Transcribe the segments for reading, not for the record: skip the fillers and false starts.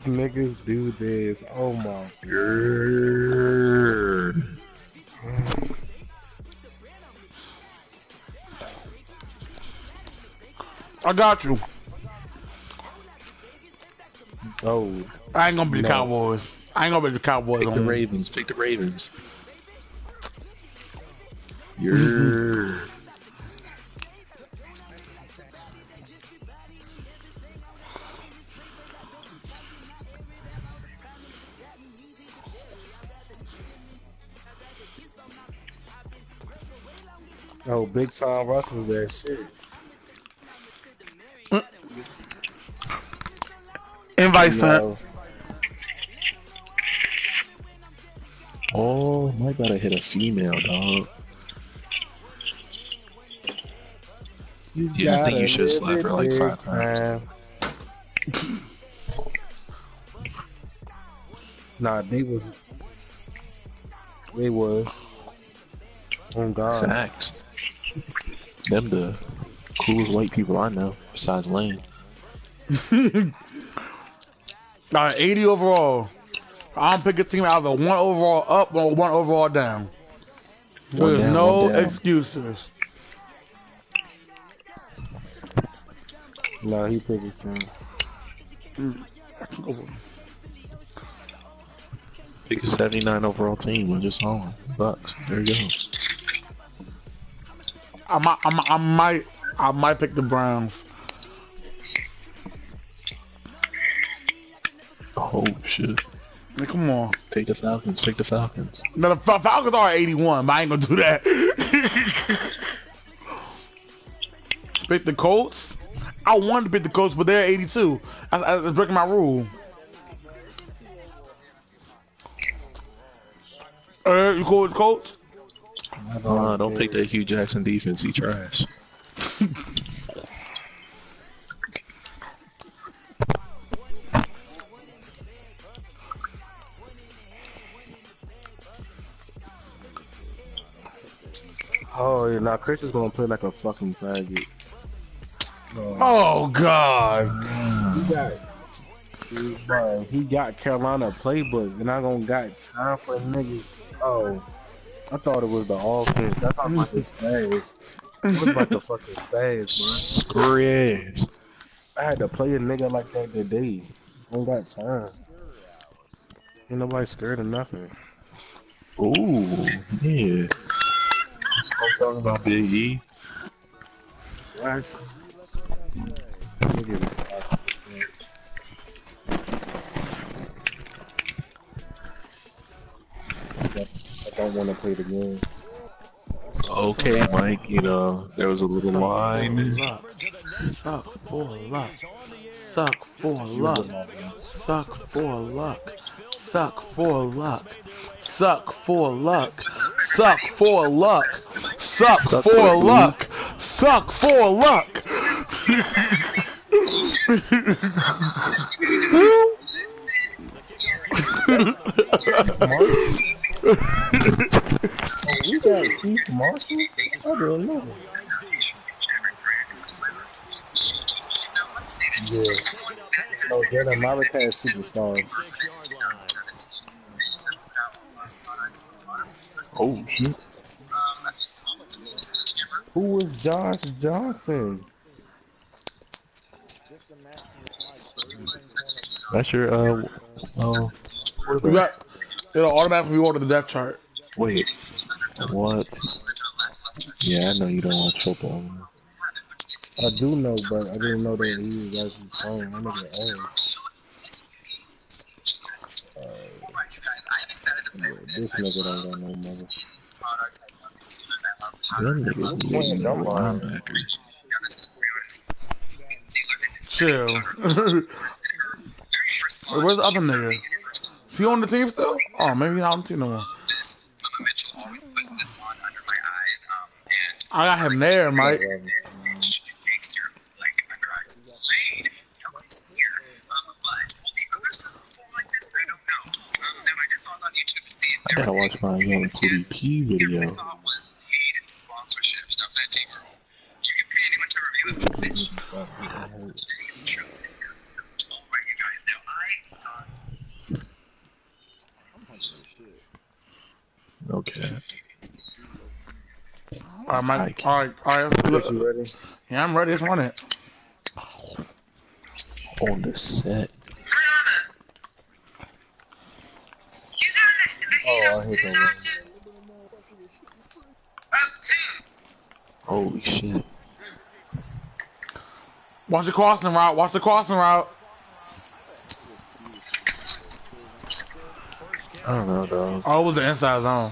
Niggas do this. Oh my Grrr. god. I got you. Oh I ain't gonna be the no. Cowboys. I ain't gonna be the Cowboys Pick the on. Ravens. Pick the Ravens. You're. Oh, Big Time Russ was that shit. Invite sent. No. Oh, I gotta hit a female, dog. You Yeah, I think you gotta should live slap her it like big 5 times. time. Nah, they was. Oh God. Facts. Them the coolest white people I know, besides Lane. 80 overall. I'm picking a team either one overall up or one overall down. One There's down, one no down. excuses. No, he picked his team. Pick a 79 overall team and just on. Bucks. There you go. I might pick the Browns. Oh shit. I mean, come on. Pick the Falcons. Pick the Falcons. Now the Falcons are 81, but I ain't gonna do that. Pick the Colts. I wanted to pick the Colts, but they're 82. That's breaking my rule. You cool with the Colts? Don't pick that Hugh Jackson defense. He trash. Oh, yeah, now Chris is gonna play like a fucking faggot. Oh God! He got Carolina playbook, and I gonna got time for niggas. Oh, I thought it was the offense. That's how much it spaz. It was about the fucking spaz, Screw bro. I had to play a nigga like that today. Don't got time. Ain't nobody scared of nothing. Ooh, yeah. That's what I'm talking about, Big E. Last niggas is toxic, man. I don't want to play the game. Okay, Mike, you know, there was a little line. Suck for luck. Suck for luck. Suck for luck. Suck for luck. Suck for luck. Suck for luck. Suck for luck. Suck for luck. Oh, we got Keith Marshall? I don't know. Yeah. No, they're American superstars. Oh, shit. Who was Josh Johnson? That's your, We got it'll automatically order the depth chart. wait. What? Yeah, I know you don't watch football. I do know, but I didn't know that he was actually playing. I nigga old. This nigga don't got no mother. Them niggas need linebackers. Chill. Where's the other nigga? Is he on the team still? Oh, maybe he's not on the team no more. I got him there, Mike. I gotta watch my young PvP video. Okay. Alright, Mike. Alright. Chris, you ready? Yeah, I'm ready. Let's run it. On the set. Oh, I hate that one. Holy shit. Watch the crossing route. Watch the crossing route. I don't know, dog. Oh, it was the inside zone.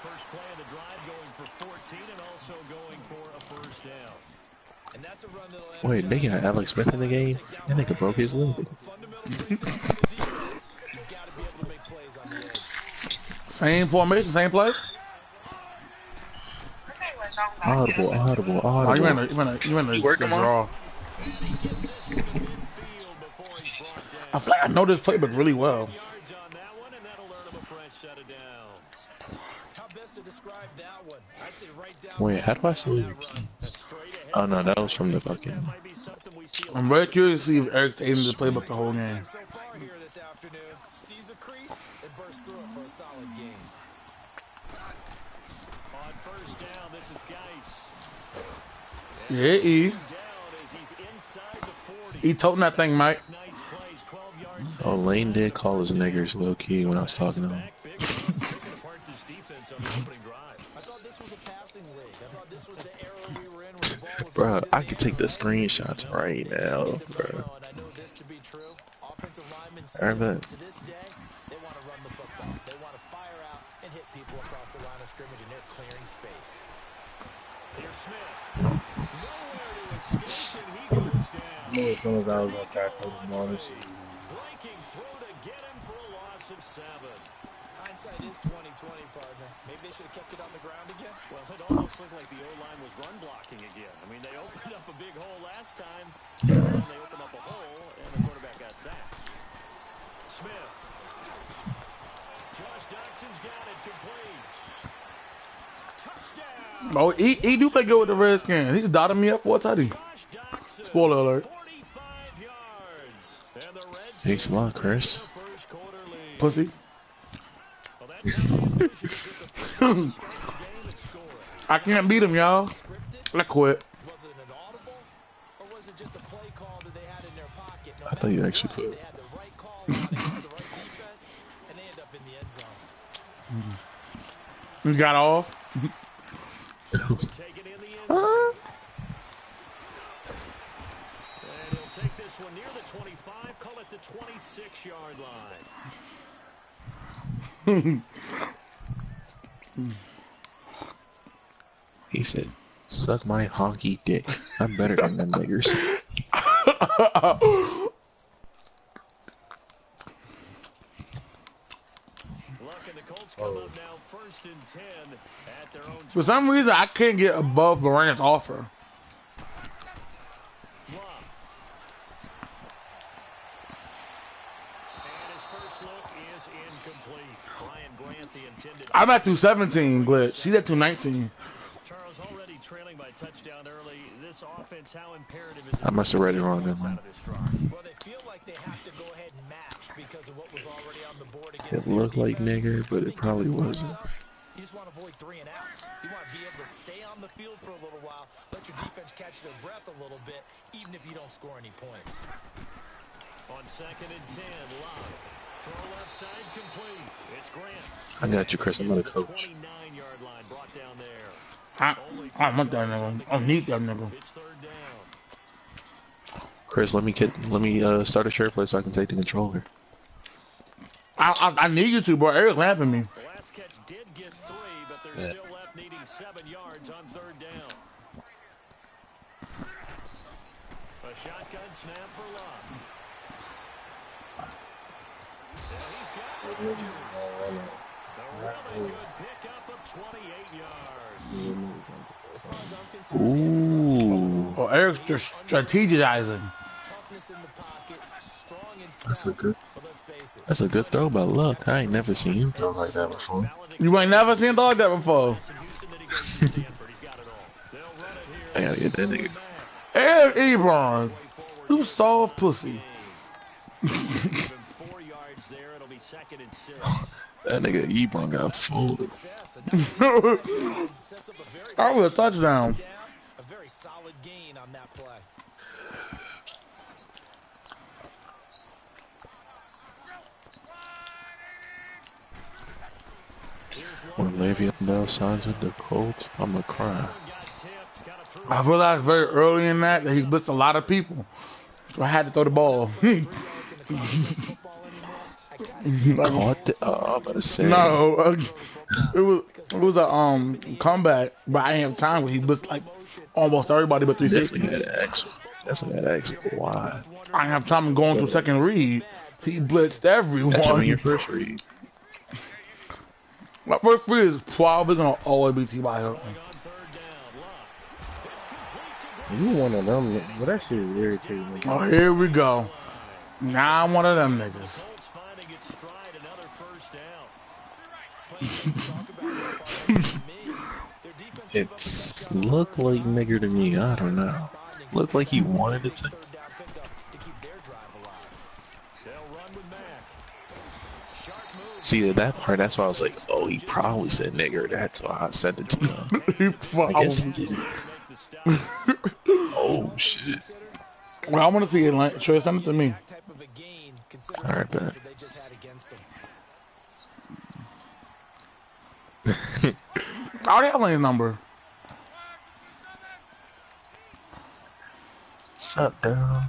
First play of the drive going for 14 and also going for a first down. And that's a run that'll Wait, they got Alex Smith in the game? That nigga broke his leg. Same formation, same play. Audible. Oh, you in the draw. I feel like I know this playbook really well. Wait, how do I see your keys? Oh no, that was from the fucking... I'm very curious to see if Eric's taking the playbook the whole game. Yeah, he toting that thing, Mike. Oh, Lane did call his niggers low key when I was talking to him. Bro, I could take the screenshots right now, bro. I bet. I knew as soon as I was gonna tackle him on this shit. Breaking through to get him for a loss of 7. Hindsight is 20/20, partner. Maybe they should have kept it on the ground again. Well, it almost looked like the O-line was run blocking again. I mean, they opened up a big hole last time. This time they opened up a hole, and the quarterback got sacked. Smith. Josh Doxson's got it complete. Touchdown. Oh, he do play good with the Redskins. He's dotted me up for a tutty. Spoiler alert. Thanks a lot, Chris. Pussy. I can't beat him, y'all. I quit. I thought you actually could. You got off. Take this one near the 25, call it the 26-yard line. He said, suck my honky dick. I'm better than them niggers. For some reason, I can't get above Moran's offer. I'm at 217, Glitch. She's at 219. Charles already trailing by touchdown early. This offense, how imperative is it? I must have read it wrong then, man. Well, they feel like they have to go ahead and match because of what was already on the board against It looked like nigger, but it probably wasn't. You just want to avoid 3 and outs. You want to be able to stay on the field for a little while, let your defense catch their breath a little bit, even if you don't score any points. On 2nd and 10, Love. Throw left side complete. It's Grant. I got you, Chris. I'm gonna coach. 29-yard line brought down there. I want that nigga. I need that nigga. It's 3rd down. Chris, let me start a share play so I can take the controller. I need you to, bro. Eric's laughing at me. The last catch did get 3, but they're still left needing 7 yards on 3rd down. A shotgun snap for Love. He's got a really good pickup of 28 yards. Ooh, Oh, Eric's just strategizing. that's a good throw by Luck. I ain't never seen him throw like that before. You ain't never seen a dog like that before. I gotta get that nigga. Eric Ebron, you soft pussy. yards there. It'll be 2nd and 6. That nigga Ebron got folded. I was a touchdown. A very solid gain on that play. When Le'Veon Bell signs with the Colts, I'ma cry. I realized very early in that he blitzed a lot of people. So I had to throw the ball. Caught the, I'm about to say. No, it was a comeback, but I didn't have time when he blitzed like almost everybody but 360. Definitely had to ask why. I didn't have time going through second read. He blitzed everyone. Show me your first read. My first read is probably gonna always be T.Y. Hilton. You one of them. Well, that shit irritating me. Oh, here we go. Now I'm one of them niggas. It's looked like nigger to me. I don't know. Looked like he wanted to take. See, that part, that's why I was like, oh, he probably said nigger. That's why I sent it to him. I guess he did. Oh, shit. Well, I want to see it. Like, Trey, send it to me. Alright, bet. I already have Lane's number. What's up, dog?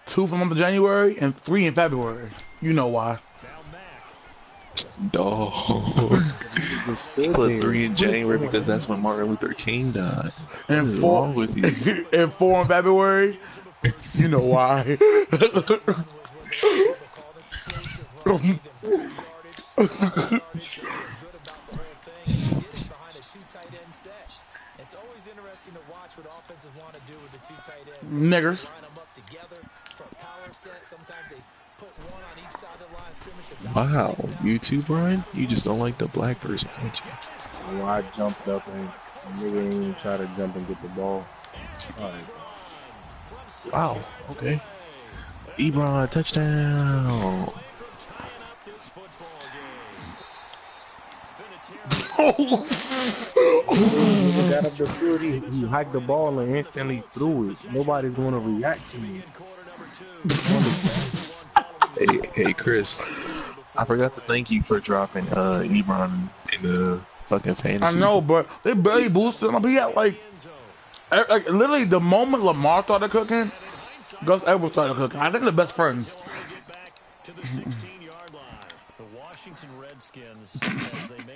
2 for the month of January and 3 in February. You know why. Dog. He put 3 in January because that's when Martin Luther King died. And 4 wrong with you? and 4 in February. You know why. Niggers. Wow, you too, Brian? You just don't like the black person, don't you? Well, I jumped up and nigga didn't even try to jump and get the ball. Alright. Wow, okay. Ebron, touchdown! He got up the field, he hiked the ball and instantly threw it. Nobody's going to react to me. Hey, Chris. I forgot to thank you for dropping Ebron in the fucking fantasy. I know, but they barely boosted him. He had like literally the moment Lamar started cooking, Gus Edwards started cooking. I think they're best friends.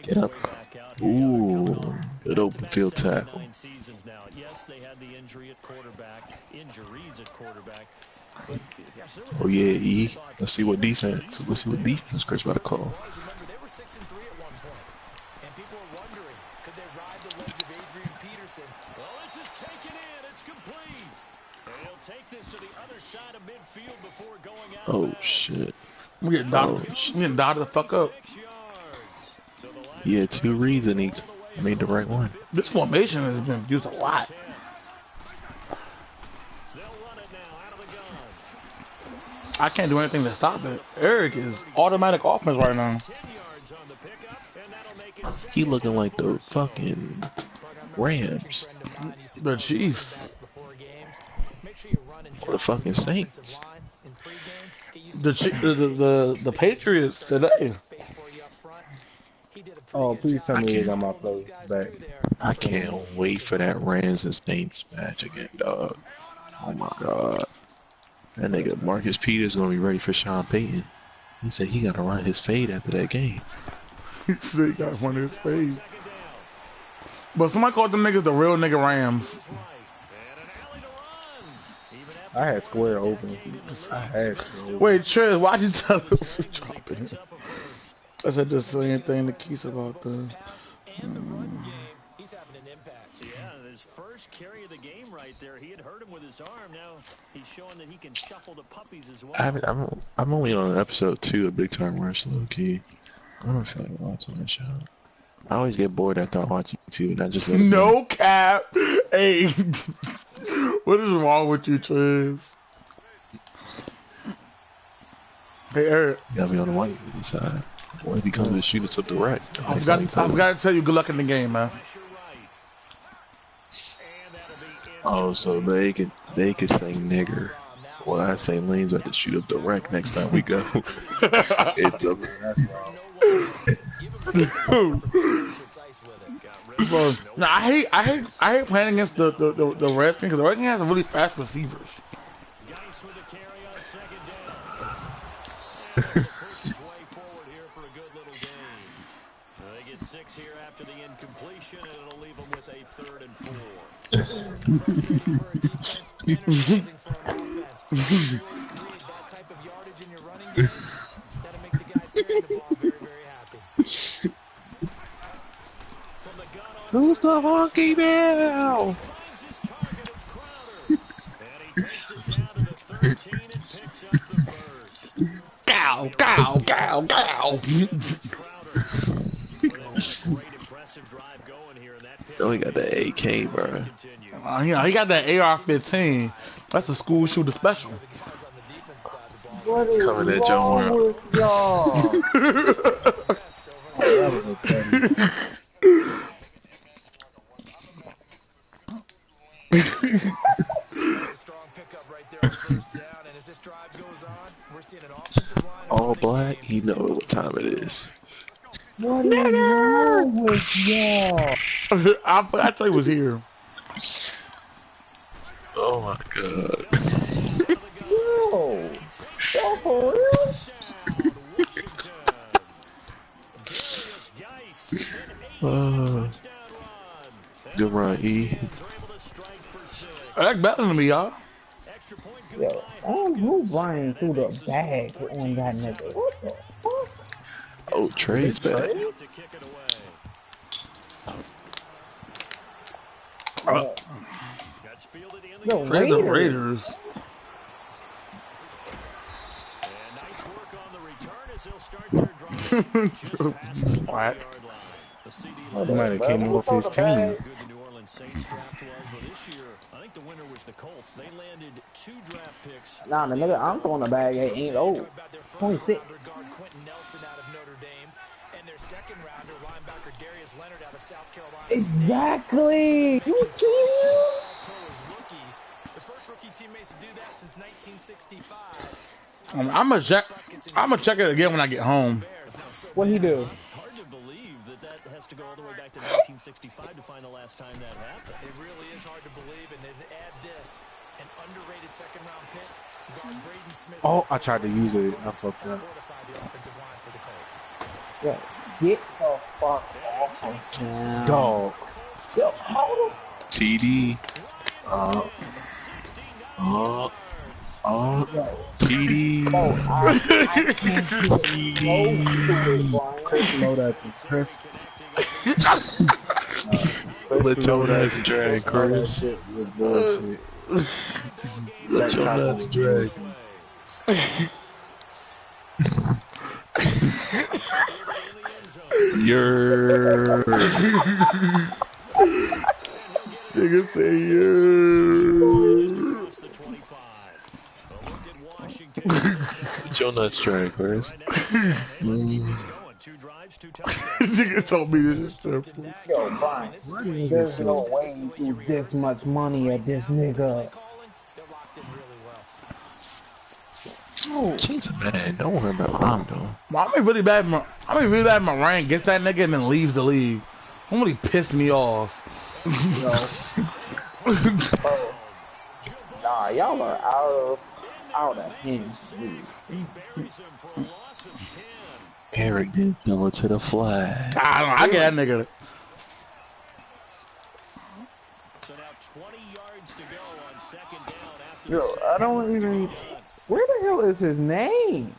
Get up. Ooh, good open field tackle. Oh yeah, E. Let's see what defense. Let's see what defense Chris about to call. Oh shit. We get dotted. We get dotted the fuck up. Yeah, 2 reads and he made the right one. This formation has been used a lot. I can't do anything to stop it. Eric is automatic offense right now. He looking like the fucking Rams. The Chiefs. Or the fucking Saints. The Patriots today. Oh, please tell me they got my play back. I can't wait for that Rams and Saints match again, dog. Oh my god. That nigga Marcus Peters gonna be ready for Sean Payton. He said he gotta run his fade after that game. He said he gotta run his fade. But somebody called them niggas the real nigga Rams. I had square open. I had square open. Wait, Trey, why'd you tell us to drop it? I said the same thing to Keith about the. He's having an impact. Yeah, his first carry of the game right there. He had hurt him with his arm. Now he's showing that he can shuffle the puppies as well. I'm only on episode 2 of Big Time Rush, low key. I don't feel like watching that show. I always get bored after I watch YouTube, and I just no cap. Hey, what is wrong with you, Trez? Hey, Eric. You gotta be on the white side. Boy, if he comes to the shoot, it's up the right. I forgot to tell you good luck in the game, man. Oh, so they could say nigger. Well, I say Lane's about to shoot up the rack next time we go. It's up. Bro, no, I hate playing against the Redskins because the Redskins has really fast receivers. They get 6 here after the incompletion, and it'll leave them with a 3rd and 4. Frustrating for a defense, energizing for an offense. The way you create that type of yardage in your running game, that'll make the guys carrying the ball very, very happy. Who's the honky now? Gow, gow, gow, gow. Oh, he got the AK, bro. Yeah, he got that AR-15. That's a school shooter special. What is Coming at wrong John with y'all? All black, he know what time it is. What is wrong with y'all? I thought he was here. Oh my god. Yo, y'all for real? Good run, E. That's better than me, y'all. Yo, who's running through the bag on that nigga? What the fuck? Oh, Trey's back. The The Raiders. Raiders. Flat. He might have came off his team. Nah, the nigga I'm throwing the bag at ain't old. 26. Exactly. You see him? I'm gonna check it again when I get home. What he do? Hard to believe that has to go all the way back to 1965 to find the last time that happened. It really is hard to believe, and then add this, an underrated second-round pick, guard Braden Smith. Oh, I tried to use it. I fucked up. Yeah, get the fuck off of him. Dog. Yo, hold him. TD. TD. Oh, I can't get close to it, Brian. Chris, know that. Chris. Let your nuts drag, Chris. Shit was bullshit. Let your nuts drag. You're. Nigga say yeah. Let your nuts drag, Chris. Nigga told me this stuff. Yo, Brian, there's no way you do this much money at this nigga. Oh, Jesus, man. Don't worry about what I'm doing. I mean, really bad. My rank gets that nigga and then leaves the league. Somebody pissed me off. Nah, y'all are out of hands. Eric didn't throw it to the flag. I get that nigga. So now 20 yards to go on second down after Yo, I don't even. Where the hell is his name?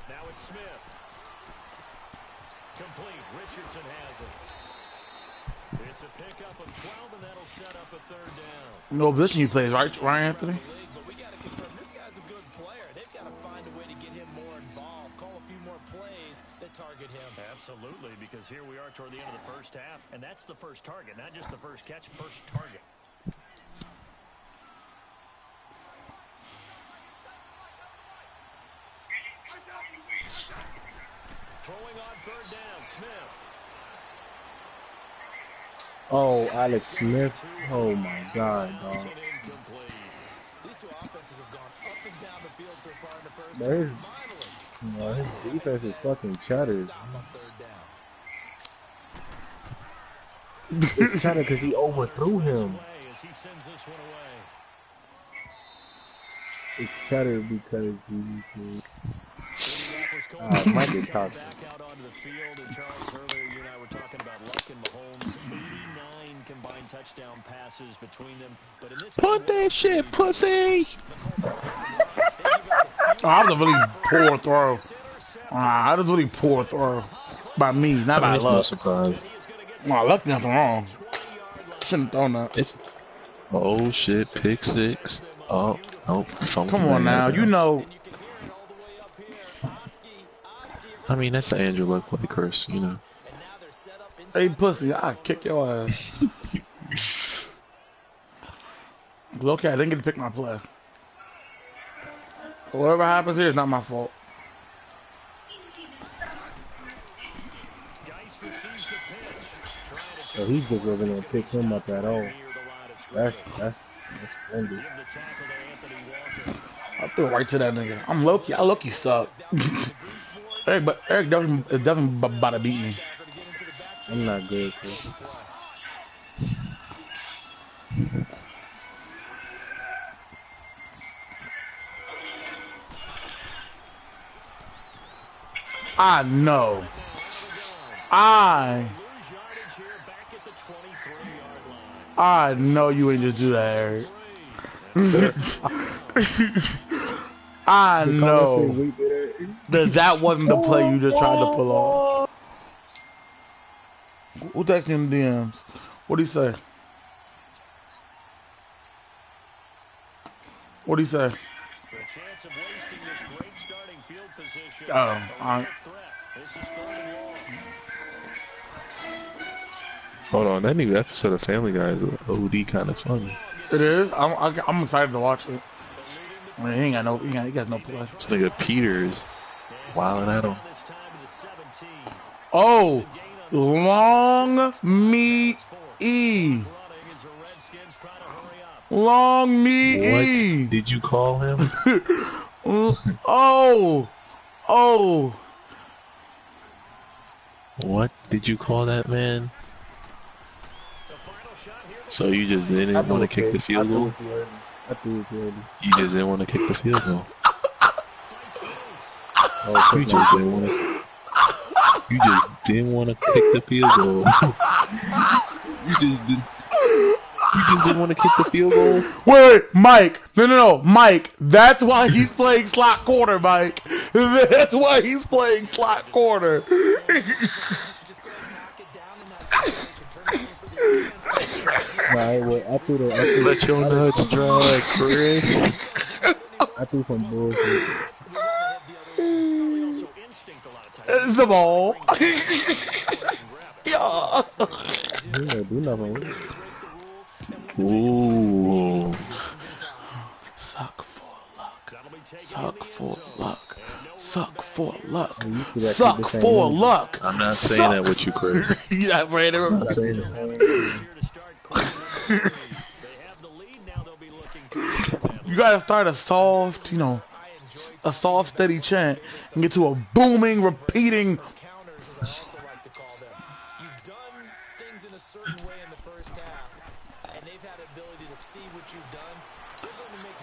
Now it's Smith. Complete. Richardson has it. It's a pickup of 12, and that'll set up a third down. No position he plays, right, Ryan Anthony? But we got to confirm this guy's a good player. They've got to find a way to get him more involved. Call a few more plays that target him. Absolutely, because here we are toward the end of the first half, and that's the first target, not just the first catch, first target. Oh, Alex Smith. Oh my God, dog. These two offenses have gone up and down the field so far in the first But half. Finally, his defense is fucking cheddar. stop on third down. It's cheddar because he overthrew him. It's cheddar because he. Mike is toxic. Back out onto the field, and Charles, earlier you and I were talking about Luck and Mahomes. 89 combined touchdown passes between them, but in this Put that shit, pussy. Oh, that was a really poor throw. That was a really poor throw by me, not by It's no Luck. surprise. Oh, Luck did nothing wrong. Shouldn't have thrown that. Oh shit, pick six. Oh, Come on now, you know. I mean, that's the Andrew Luck play, Chris, you know. Hey, pussy, I'll kick your ass. Okay, I didn't get to pick my play. Whatever happens here is not my fault. So he just wasn't gonna pick him up at all. That's splendid. I threw it right to that nigga. I'm Loki. I Loki suck. Eric definitely about to beat me. I'm not good, Chris. I know. I know you ain't just do that, Eric. I know that wasn't the play you just tried to pull off. Who texting him DMs? What'd he say? What'd he say? Hold on, that new episode of Family Guy is OD kind of funny. It is. I'm excited to watch it. I mean, he got no play. This nigga Peters wilding at him. Oh, long me E. Long me E. What did you call him? Oh. What did you call that man? So you just didn't want to kick the field goal? I threw it early. You just didn't want to kick the field goal. Oh, You just didn't want to. You just didn't want to kick the field goal. You just didn't want to kick the field goal. Wait, Mike. No, Mike. That's why he's playing slot corner, Mike. That's why he's playing slot corner. Right, well, I threw Let your nuts drag, Chris. I threw some bullshit. The ball. Yeah. He didn't do nothing with it. Ooh. Suck for luck. Suck for luck. Suck for luck. You used to Suck keep the same for number. luck. I'm not saying that with you, Chris. Yeah, right. I'm not saying the same. You gotta start a soft, a soft, steady chant and get to a booming, repeating. You've done things in a certain way in the first half, and they've had the ability to see what you've done.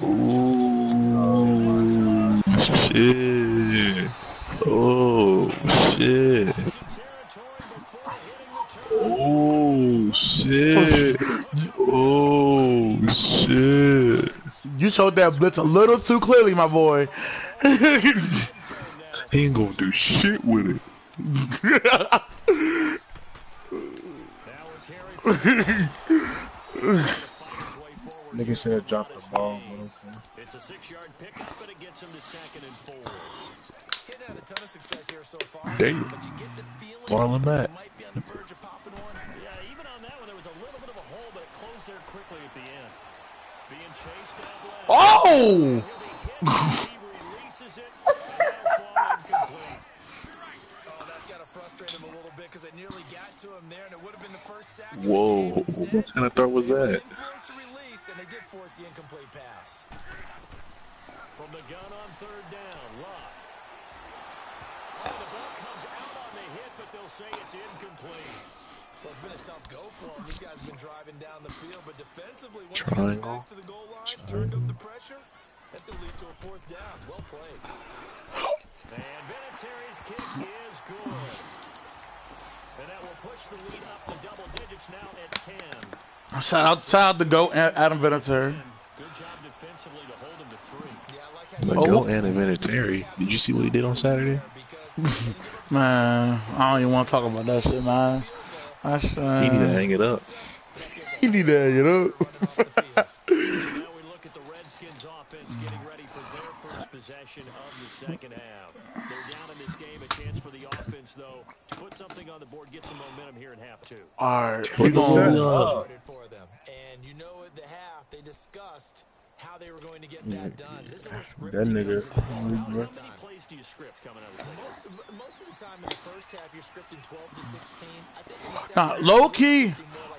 Oh shit. Oh shit. Oh shit. You showed that blitz a little too clearly, my boy. He ain't gonna do shit with it. Nigga should have dropped the ball, but okay. It's a 6-yard pickup, but it gets him to 2nd and 4. Getting had a ton of success here so far. Damn. Marlon Mack. Might be on the verge of popping one. Yeah, even on that one, there was a little bit of a hole, but it closed there quickly at the end. Being chased down. Oh! He releases it, and that'll fall incomplete. Oh, that's they nearly got to him there, and it would have been the first sack of the Whoa, game instead. what kind of throw was They were that? influenced to release, and they did force the incomplete pass. From the gun on third down, Lott. The ball comes out on the hit, but they'll say it's incomplete. Well, it's been a tough go for them. These guys have been driving down the field, but defensively, once they get back to the goal line, turned up the pressure, that's going to lead to a fourth down. Well played. And Vinatieri's kick is good. And that will push the lead up to double digits now at 10. Shout out to GOAT Adam Vinatieri. Good job defensively to hold him to 3. Yeah, I like But how go and Vinatieri. Did you see what he did on Saturday? Man, I don't even want to talk about that shit, man. That's, He need to hang it up. he need to hang it up. Now we look at the Redskins offense getting ready for their first possession of the second half. They're down in this game. A chance for the offense, though, to put something on the board, get some momentum here in half 2. Alright, we gonna- For them. And you know at the half, they discussed how they were going to get that done. This is where scripting That nigga. comes into play. How many plays do you script coming out of the second? Most of the time in the first half, you're scripting 12 to 16. I think in the second Nah, half,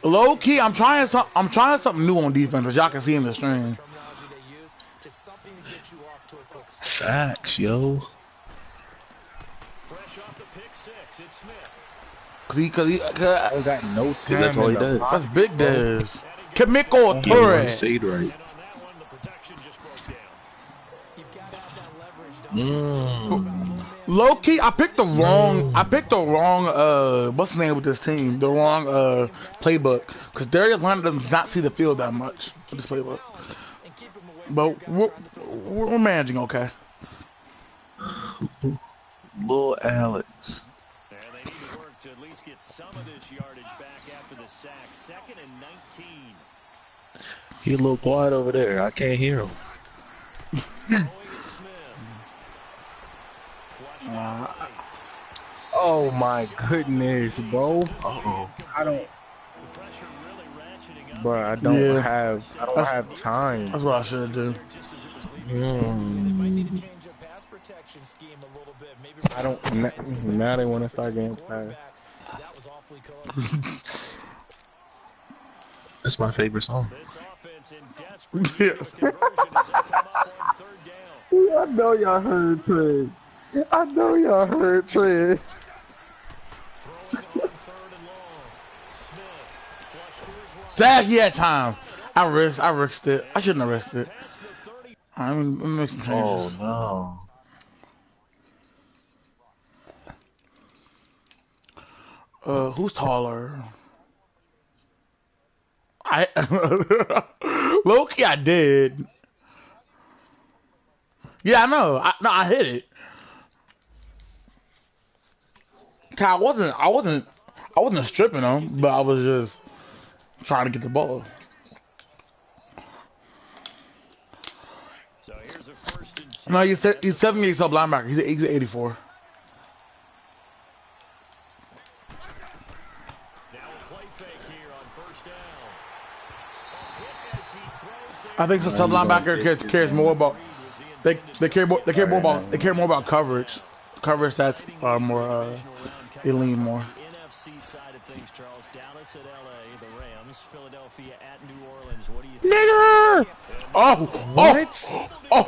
low key, I'm trying something new on defense, as y'all can see in the stream. terminology they use, just something to get you off to a quick start. Facts, yo. Fresh off the pick 6, it's Smith. I don't got no time. That's all he in the does. pocket. That's big days. Kimiko He runs Ture. fade right. And on that one, the protection just broke down. You've got to have that leverage, don't you? Low key, I picked the wrong, what's the name with this team? The wrong, playbook. Cause Darius Leonard does not see the field that much with this playbook. And keep him away But we're managing okay. Lil Alex. And they need to work to at least get some of this yardage back after the sack. 2nd and 19. He a little quiet over there. I can't hear him. Throwing is Smith. Flush out right. Oh my goodness, bro. Uh-oh. I don't, The pressure really ratcheting up. bro. I don't Yeah. have time. That's what I should do. Just as it was leaving. They might need to change their pass protection scheme a little bit. Maybe I don't. Now they want to start getting past. quarterback, 'cause that was awfully close. That's my favorite song. This offense in desperate need of a conversion as they come up on third down. I know y'all heard Trey. I know y'all heard Trey. Throwing on 3rd and long. Smith flush to his right. That he had time. I risked it. I shouldn't have risked it. Past the 30. Alright, let me make some Oh changes. no. Who's taller? Low-key, I did. Yeah, I know. I hit it. I wasn't stripping him, but I was just trying to get the ball. So here's a 1st and 10. No, he's 78 sub linebacker. He's 84. Now a play fake here on 1st down. A hit as he throws there. I think the sub linebacker cares more about they care more about coverage. Coverage that's more they lean more. The NFC side of things, Charles. Dallas at LA, the Rams, Philadelphia at New Orleans. What do you think? Nigga! Oh, What? oh,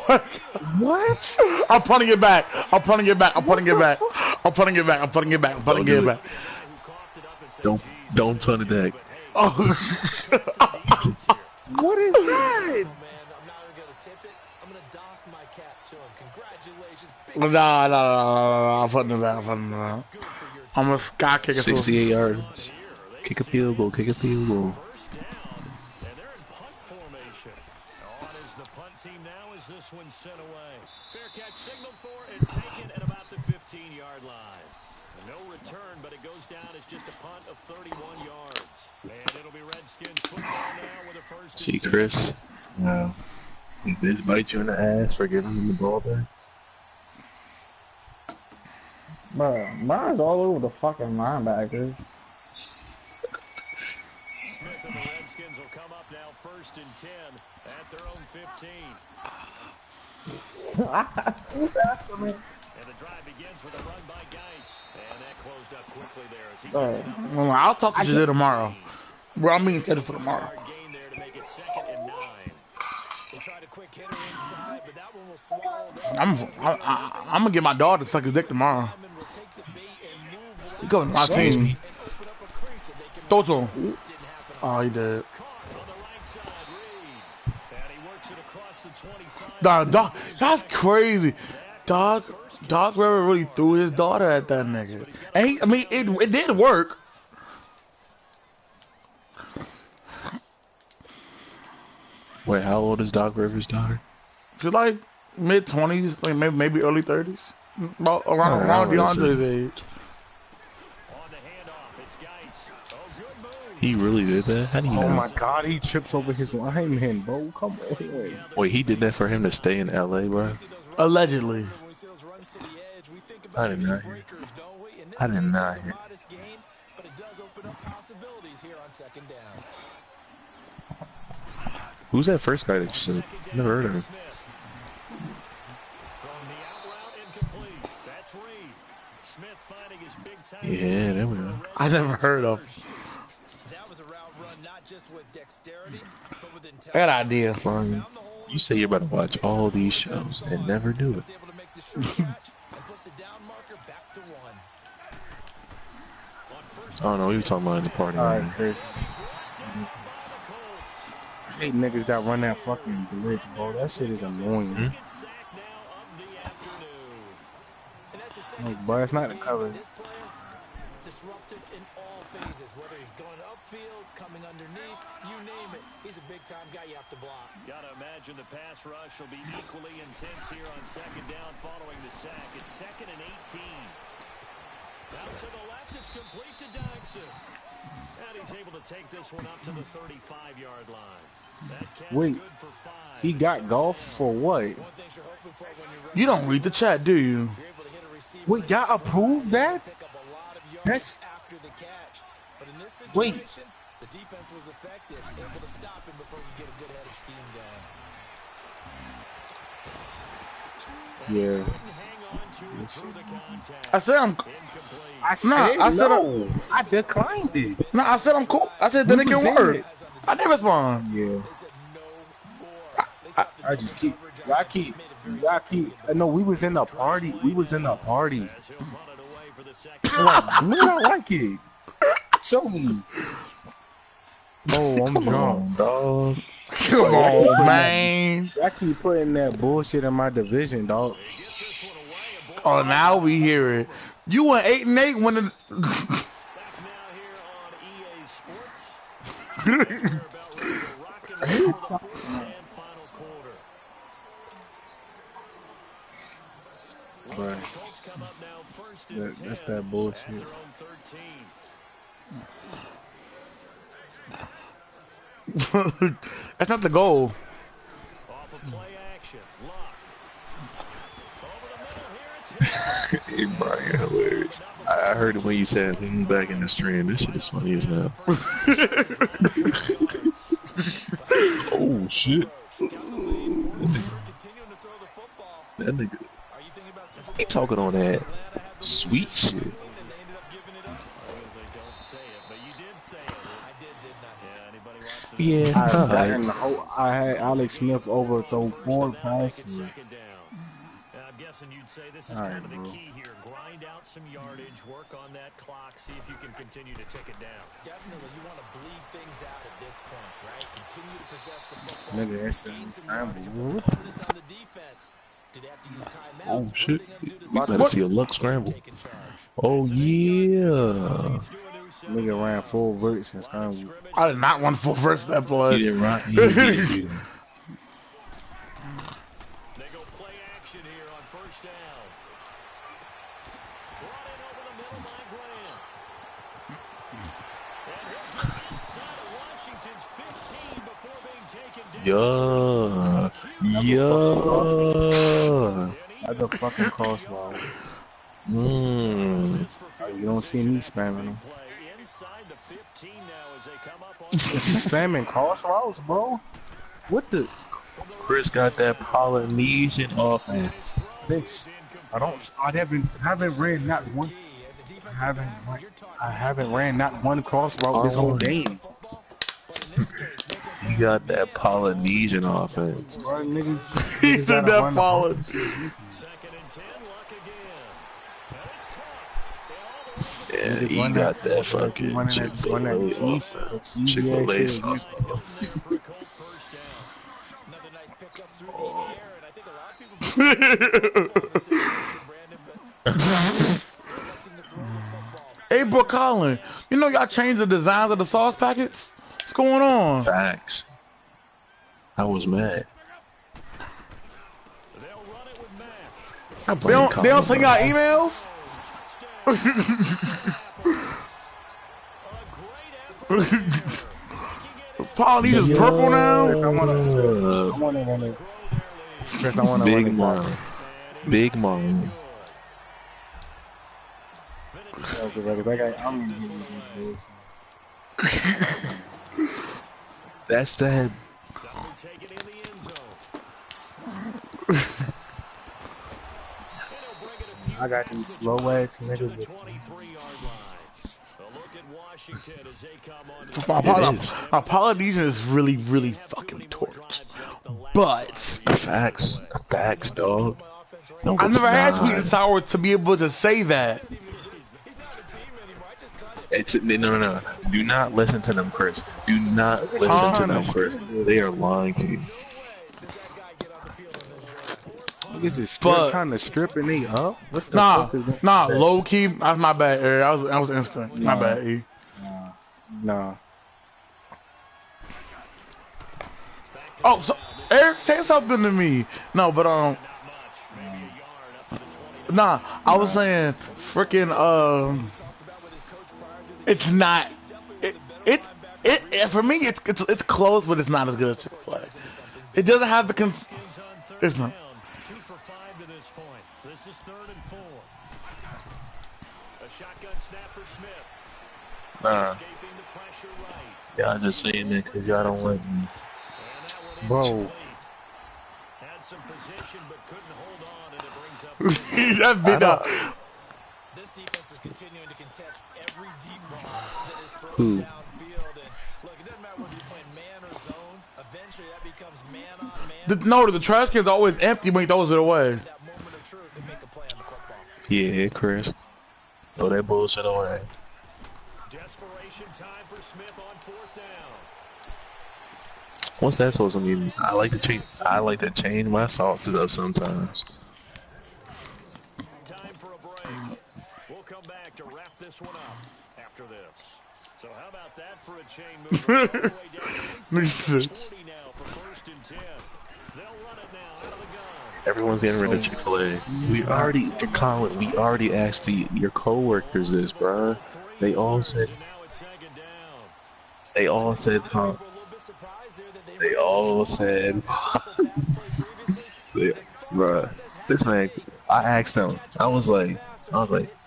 What? I'm punting it back. I'm punting it back. I'm punting it back. I'm punting it back. I'm punting it back. I'm punting it back. Who coughed it up and said, Don't punt it back. Oh. What is that? man, I'm not even going to tip it. I'm going to doff my cap to him. Congratulations. Big Nah. I'm putting it back. I'm putting it back. good for your I'm a sky kicker. 68 yards. Kick a field goal. Kick a field goal. first down. And they're in punt formation. On is the punt team now as this one's sent away. Fair catch signaled for and taken at about the 15-yard line. No return, but it goes down as just a punt of 31 yards. And it'll be Redskins football now with a first. See, Chris. Wow. Did this bite you in the ass for giving him the ball back? Bro, mine's all over the fucking linebackers. Smith and the Redskins will come up now 1st and 10 at their own 15. And the drive begins with a run by Geis. And that closed up quickly there as he gets it up. Well, I'll talk to you tomorrow. Bro, I'm meeting scheduled for tomorrow. Gain there to make it 2nd and 9. They tried a quick hitter inside, but that one was swallowed up. I'm gonna get my dog to suck his dick tomorrow. He going to my team. Throw to him. Oh, he did. Dog, that's crazy. Doc Rivers really threw his daughter at that nigga. And he, I mean, it did work. Wait, how old is Doc Rivers' daughter? She's like mid-20s, like maybe early 30s. About around DeAndre's age. He really did that? How do you know? Oh my god, he trips over his lineman, bro. Come on. Wait, he did that for him to stay in LA, bro? Allegedly. I did not hear. I did not hear. Who's that first guy that you said? Never heard of him. Yeah, there we go. I never heard of. I got an idea. Brian, you say you're about to watch all these shows and never do it. Oh no, we were talking about in the party. Alright, Chris. I hate niggas that run that fucking blitz, bro. That shit is annoying. Hmm? Like, bro, it's not the cover. Disruptive in all phases, whether he's going upfield, coming underneath, you name it. He's a big-time guy you have to block. Gotta imagine the pass rush will be equally intense here on 2nd down following the sack. It's 2nd and 18. Out to the left, it's complete to Dyson. And he's able to take this one up to the 35-yard line. That catch Wait, good for 5. he got golf for what? You don't read the chat, do you? Wait, y'all approved that? That's wait. The defense was effective, able to stop him before we get a good head of steam going. Yeah. I said I said no. I declined it. No, I said I'm cool. I said then it can work. I didn't respond. Yeah. I just keep. Y'all keep. No, we was in the party. We was in the party. Like, man, I like it. Show me. Oh, I'm drunk, dog. Come on, man. I keep putting that bullshit in my division, dog. Oh, now we hear it. You went 8-8 when the. Right. That's that bullshit. That's not the goal. Hey, Brian, hilarious. I heard it when you said lean back in the stream. This shit is funny as hell. Oh shit. That nigga. He talking on that sweet shit. Yeah, I had Alex Smith overthrow 4 passes. I'm guessing you'd say this is kind of the key here. Grind out some yardage, work on that clock, see if you can continue to tick it down. Definitely, you want to bleed things out at this point, right? Continue to possess the football. Nigga, that's scramble. oh shit. We better see a luck scramble. Oh yeah. Nigga ran full verts and scrambled. I did not want full verse that play. He didn't run. He didn't. They go play action here on 1st down. Brought in over the middle by Graham. And he'll get inside of Washington's 15 before being taken down. That's a fucking crosswalk. You don't see me spamming them. Is he spamming crossroads, bro? What the? Chris got that Polynesian offense. Bitch. I haven't ran not one. I haven't ran, I haven't ran not one cross route this whole Oh, game. you got that Polynesian offense. Bro, niggas, He niggas said gotta that run the falling. hard shit. Listen, Yeah, niggas he run that. got that Niggas keep fucking run that Chick-fil-A cheese, that offense. cheesy ass Chick-fil-A shit against sauce. them. Another nice pickup through the air, and I think a lot of people believe in the situation, Brandon, but they're electing to throw the football. Hey, Brooke Collin, you know y'all changed the designs of the sauce packets? What's going on? Facts. I was mad. I They blame don't send y'all Colin, emails? Polynesia's purple now? Chris, bro. I wanna run it. Chris, I wanna run Big it back. mom. Big mom. No, because I'm getting these That's that. I got these slow ass niggas with It is. My Polynesian is really, really fucking torched. But Facts. Facts, dog. No, I it's never had sweet and not. sour to be able to say that. No. Do not listen to them, Chris. Do not listen to them, Chris. They are lying to you. niggas is But trying to strip and they up. What the fuck is that? nah, low key. That's my bad. Eric. I was instant. My bad. E. Nah. Oh, so Eric, say something to me. No, but nah. I was saying, freaking it's not. It for me, it's close, but it's not as good as Chick-fil-A. It doesn't have the it's not. 2 for 5 to this point. This is 3rd and 4. A shotgun snap for Smith. Nah. Escaping the pressure right. Y'all just saying that because y'all don't like me. Bro. Had some position but couldn't hold on, and it brings up That bit up. this defense is continuing to contest every deep ball that is thrown Who? downfield. And look, it doesn't matter whether you're playing man or zone. Eventually, that becomes man on man. No, the trash can's always empty when he throws it away. That moment of truth and make a play on the football. Yeah, Chris. Throw that bullshit away. Desperation time for Smith on 4th down. What's that supposed to mean? I like to change my sauces up sometimes. Time for a break. We'll come back to wrap this one up after this. So how about that for a chain move? All the way down inside 40 now for 1st and 10. They'll run it now out of the gun. Everyone's getting rid of Chick-fil-A. Colin, we already asked your coworkers this, bruh. They all said, bruh, this man, I asked him, I was like,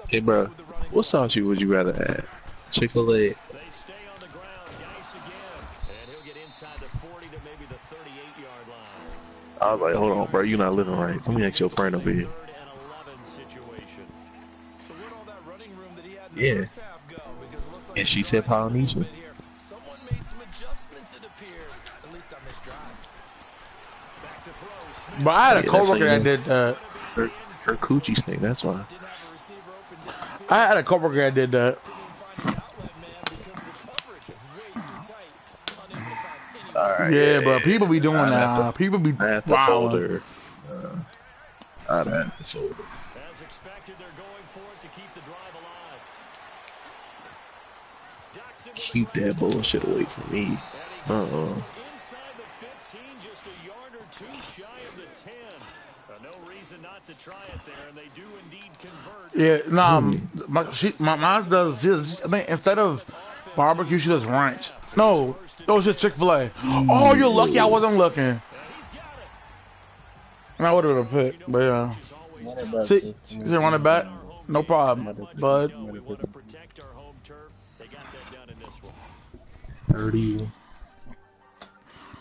hey, bruh, what sauce would you rather have? Chick-fil-A. They stay on the ground, Geis again. And he'll get inside the 40 to maybe the 38-yard line. I was like, hold on, bro, you're not living right. Let me ask your friend over here. 3rd and 11 situation. So where'd all that running room that he had in the Yeah. first half go? Because it looks like And she said Polynesian. someone made some adjustments, it appears, at least on this drive. Back to throw. Smith But I had a Yeah, that's how coworker you that did that. Her coochie stink, that's why. didn't have a receiver open downfield. I had a coworker that did that. Couldn't even find the outlet man because the coverage was way too tight. Unable to find any Alright, Yeah, but people be doing I'd have that. People be I have to wow. fold her. I'd have to fold her. As expected, they're going for it to keep the drive alive. Jackson with the Keep that bullshit away from me. inside the 15, just a yard or two shy of the 10. No reason not to try it there, and they do indeed convert. Yeah, nah, my mom does this. I mean, instead of barbecue, she does ranch. No, those just Chick-fil-A. Oh, you're lucky I wasn't looking. And I would have picked, but yeah. See, you want it back? No problem, bud. Want to protect our home turf. They got that done in this one. 30.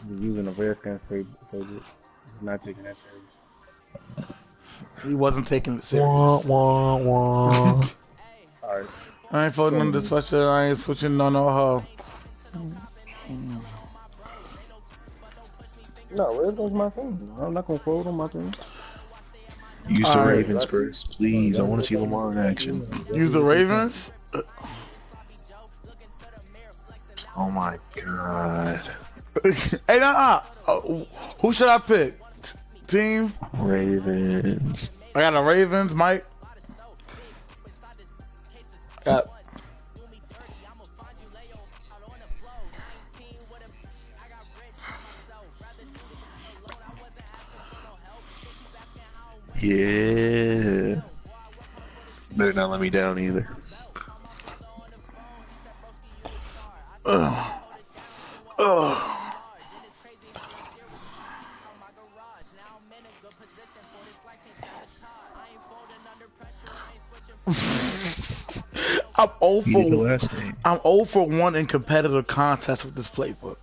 You're using a Redskins favorite. Not taking that serious. He wasn't taking it Wah, serious. wah, wah. Alright. I ain't folding on this special. I ain't switching on no hoe. No, Ravens my team. I'm not gonna fold on my team. Use the Alright, Ravens first, please. I want to see Lamar in action. use the Ravens. Oh my god. Hey, nah. Who should I pick? Team? Ravens. I got the Ravens, Mike. Got. Yeah. Better not let me down either. Ugh. Ugh. I'm 0 He did the for last game. I'm 0 for 1 in competitive contests with this playbook.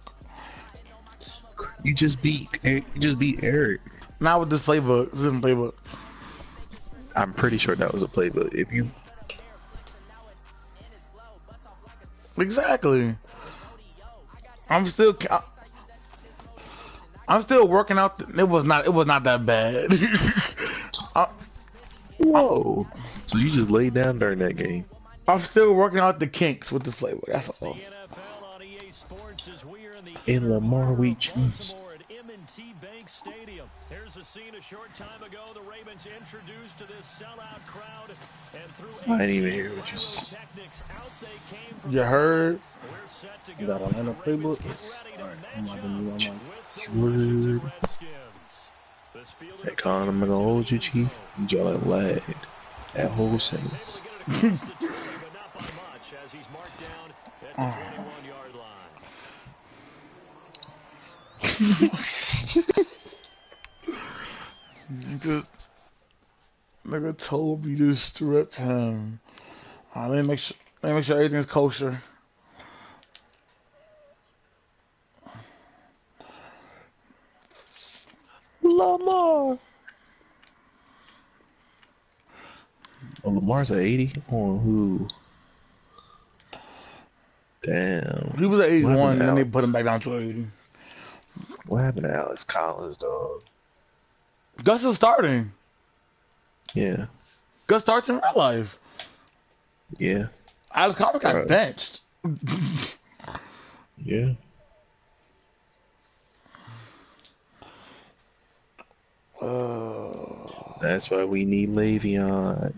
You just beat Eric. Not with this playbook. This isn't playbook. I'm pretty sure that was a playbook. If you Exactly. I'm still working out. It was not that bad. whoa, so you just laid down during that game. I'm still working out the kinks with this playbook. That's all. In Lamar, we trust. Here's a scene a short time ago. The Ravens introduced to this sellout crowd, and through I didn't even hear what you said. techniques out they came from. You heard? We're set to You go. got Atlanta playbook? Alright, I'm Word. Hey, Con, I'm gonna hold you, Chief. You y'all have lagged that whole sentence. Nigga told me to strip him. Let me make sure everything's kosher. Lamar. Oh, Lamar's at 80 on who? Damn. He was at 81, and then they Alex? put him back down to 80. What happened to Alex Collins, dog? Gus is starting. Yeah. Gus starts in real life. Yeah. Alex Collins got benched. Yeah. That's why we need Le'Veon.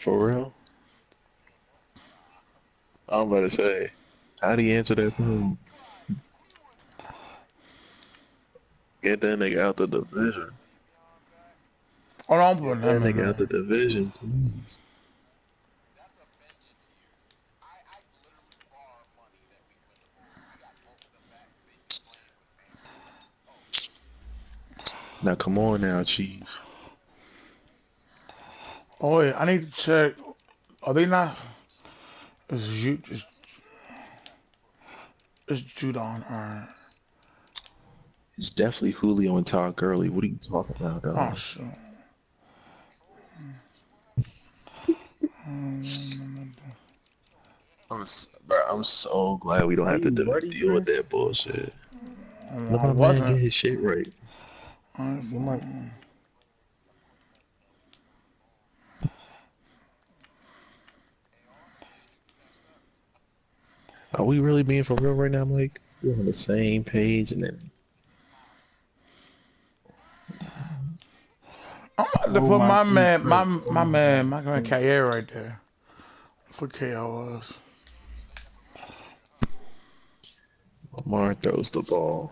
For real? I'm about to say, how do you answer that phone? Get that nigga out the division. Hold on, Get that nigga out the division, please. Now come on now, Chief. Oh wait, I need to check. Are they not? It's Judon. Alright. It's definitely Julio and Todd Gurley. What are you talking about, dog? Oh shit. I'm so glad we don't have to deal with that bullshit. Let my man get his shit right. Are we really being for real right now, Mike? We're on the same page, and then I'm about to put my man Kaye right there. That's what KO was. Lamar throws the ball.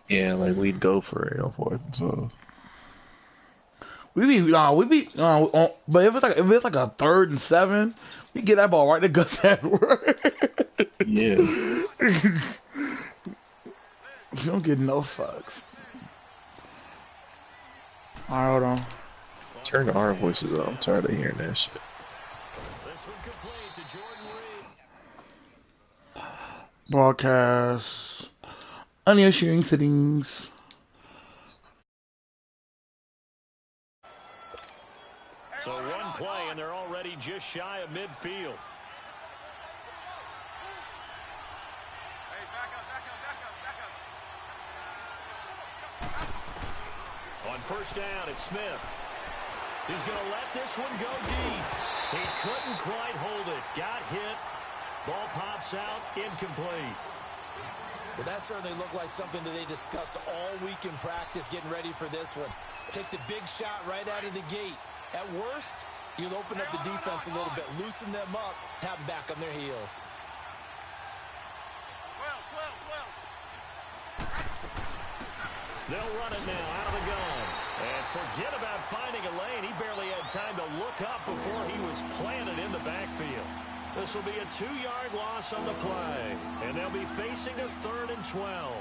Yeah, like we'd go for it on 4th and 12. But if it's like a 3rd and 7, we get that ball right to Gus Edwards. Yeah. You don't get no fucks. Alright, hold on. Turn our voices up. I'm tired of hearing that shit. Incomplete to Jordan Reed. Broadcast. Unissuing settings. So one play, and they're already just shy of midfield. On first down, it's Smith. He's going to let this one go deep. He couldn't quite hold it. Got hit. Ball pops out, incomplete. Well, that certainly looked like something that they discussed all week in practice, getting ready for this one. Take the big shot right out of the gate. At worst, you'll open up the defense a little bit, loosen them up, have them back on their heels. They'll run it now out of the gun. And forget about finding a lane. He barely had time to look up before he was planted in the backfield. This will be a 2-yard loss on the play. And they'll be facing a 3rd and 12.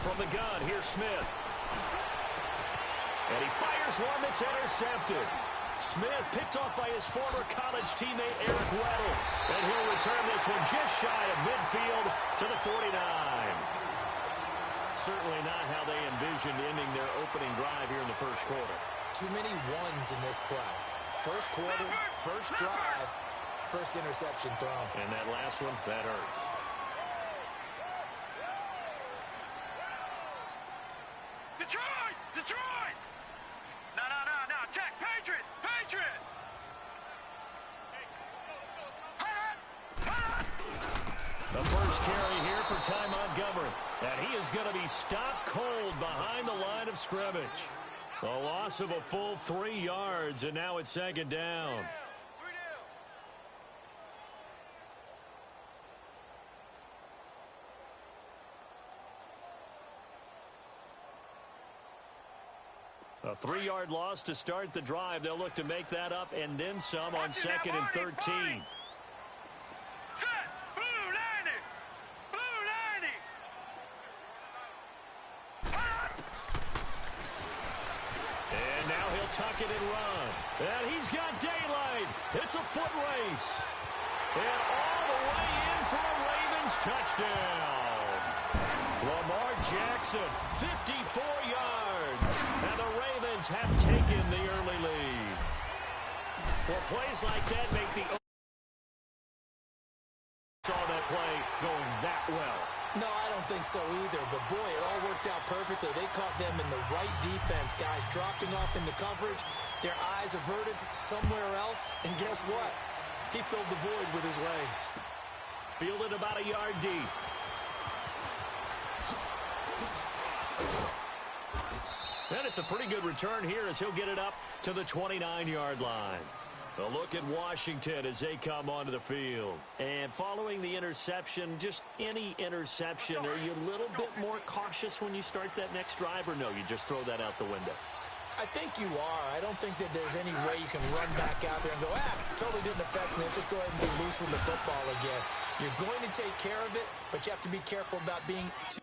From the gun, here's Smith. And he fires one that's intercepted. Smith picked off by his former college teammate Eric Weddle. And he'll return this one just shy of midfield to the 49. Certainly not how they envisioned ending their opening drive here in the first quarter. Too many ones in this play. First quarter, first drive, first interception thrown. And that last one, that hurts. Detroit! Detroit! No, Jack, Patriot! The first carry here for Ty Montgomery. And he is going to be stopped cold behind the line of scrimmage. A loss of a full 3 yards, and now it's 2nd down. A 3-yard loss to start the drive. They'll look to make that up and then some on 2nd and 13. Set! Blue 90! Blue 90! And now he'll tuck it and run. And he's got daylight. It's a foot race. And all the way in for a Ravens touchdown. Lamar Jackson, 54 yards. And the Ravens have taken the early lead. Well, plays like that make the... saw that play going that well. No, I don't think so either. But, boy, it all worked out perfectly. They caught them in the right defense, guys, dropping off into coverage, their eyes averted somewhere else. And guess what? He filled the void with his legs. Fielded about a yard deep. And it's a pretty good return here as he'll get it up to the 29-yard line. A look at Washington as they come onto the field. And following the interception, just any interception, are you a little bit more cautious when you start that next drive, or no, you just throw that out the window? I think you are. I don't think that there's any way you can run back out there and go, totally didn't affect me. Just go ahead and be loose with the football again. You're going to take care of it, but you have to be careful about being too...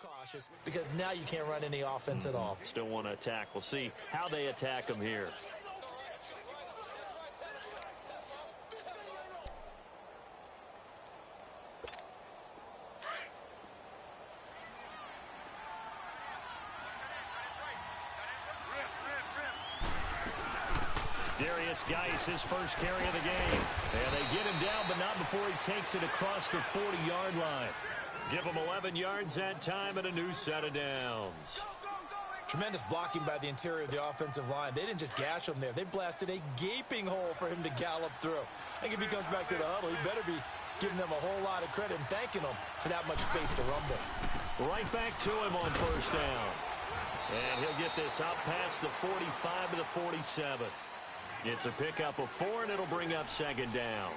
cautious, because now you can't run any offense at all. Still want to attack. We'll see how they attack them here. Darius Geis, his first carry of the game. And they get him down, but not before he takes it across the 40-yard line. Give him 11 yards that time and a new set of downs. Tremendous blocking by the interior of the offensive line. They didn't just gash him there. They blasted a gaping hole for him to gallop through. I think if he comes back to the huddle, he better be giving them a whole lot of credit and thanking them for that much space to rumble. Right back to him on first down. And he'll get this out past the 45 to the 47. It's a pickup of 4, and it'll bring up second down.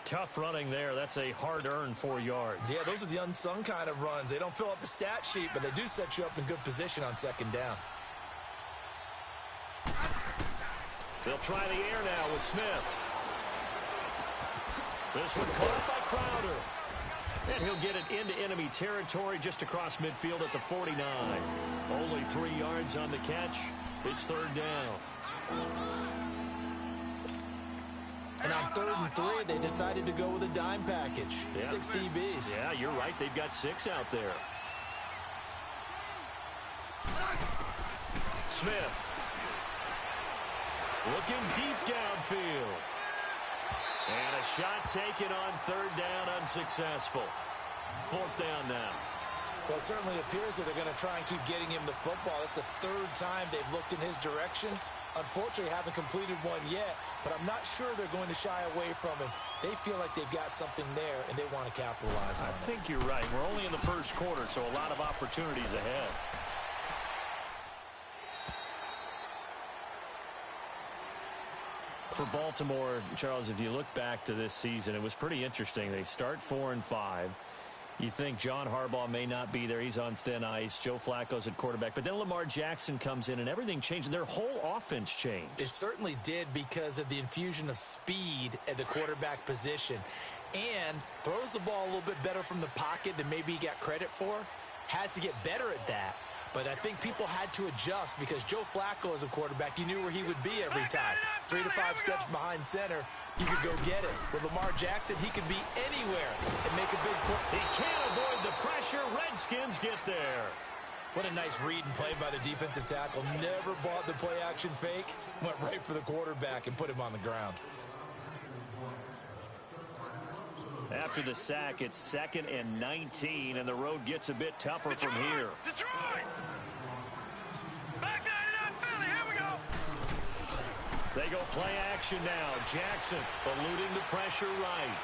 Tough running there. That's a hard-earned 4 yards. Yeah, those are the unsung kind of runs. They don't fill up the stat sheet, but they do set you up in good position on second down. They'll try the air now with Smith. This one caught by Crowder. And he'll get it into enemy territory just across midfield at the 49. Only 3 yards on the catch. It's third down. And on 3rd and 3, they decided to go with a dime package. Yeah. 6 DBs. Yeah, you're right. They've got 6 out there. Smith. Looking deep downfield. And a shot taken on 3rd down, unsuccessful. 4th down now. Well, it certainly appears that they're going to try and keep getting him the football. It's the 3rd time they've looked in his direction. Unfortunately, haven't completed one yet, but I'm not sure they're going to shy away from him. They feel like they've got something there, and they want to capitalize on it. I think you're right. We're only in the first quarter, so a lot of opportunities ahead. For Baltimore, Charles, if you look back to this season, it was pretty interesting. They start 4-5. You think John Harbaugh may not be there. He's on thin ice. Joe Flacco's at quarterback. But then Lamar Jackson comes in, and everything changed. Their whole offense changed. It certainly did because of the infusion of speed at the quarterback position. And throws the ball a little bit better from the pocket than maybe he got credit for. Has to get better at that. But I think people had to adjust because Joe Flacco as a quarterback, you knew where he would be every time. 3 to 5 steps behind center. You could go get it. With Lamar Jackson, he could be anywhere and make a big play. He can't avoid the pressure. Redskins get there. What a nice read and play by the defensive tackle. Never bought the play-action fake. Went right for the quarterback and put him on the ground. After the sack, it's 2nd and 19, and the road gets a bit tougher from here. Detroit! Back 99 Philly, here we go! They go play action now. Jackson eluding the pressure right.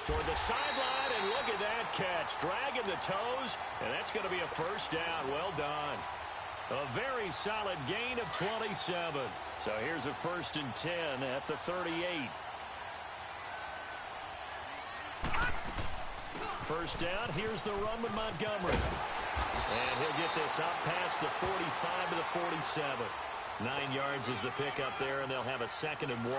Toward the sideline, and look at that catch. Dragging the toes, and that's going to be a first down. Well done. A very solid gain of 27. So here's a 1st and 10 at the 38. First down, here's the run with Montgomery. And he'll get this out past the 45 to the 47. 9 yards is the pickup there, and they'll have a 2nd and 1.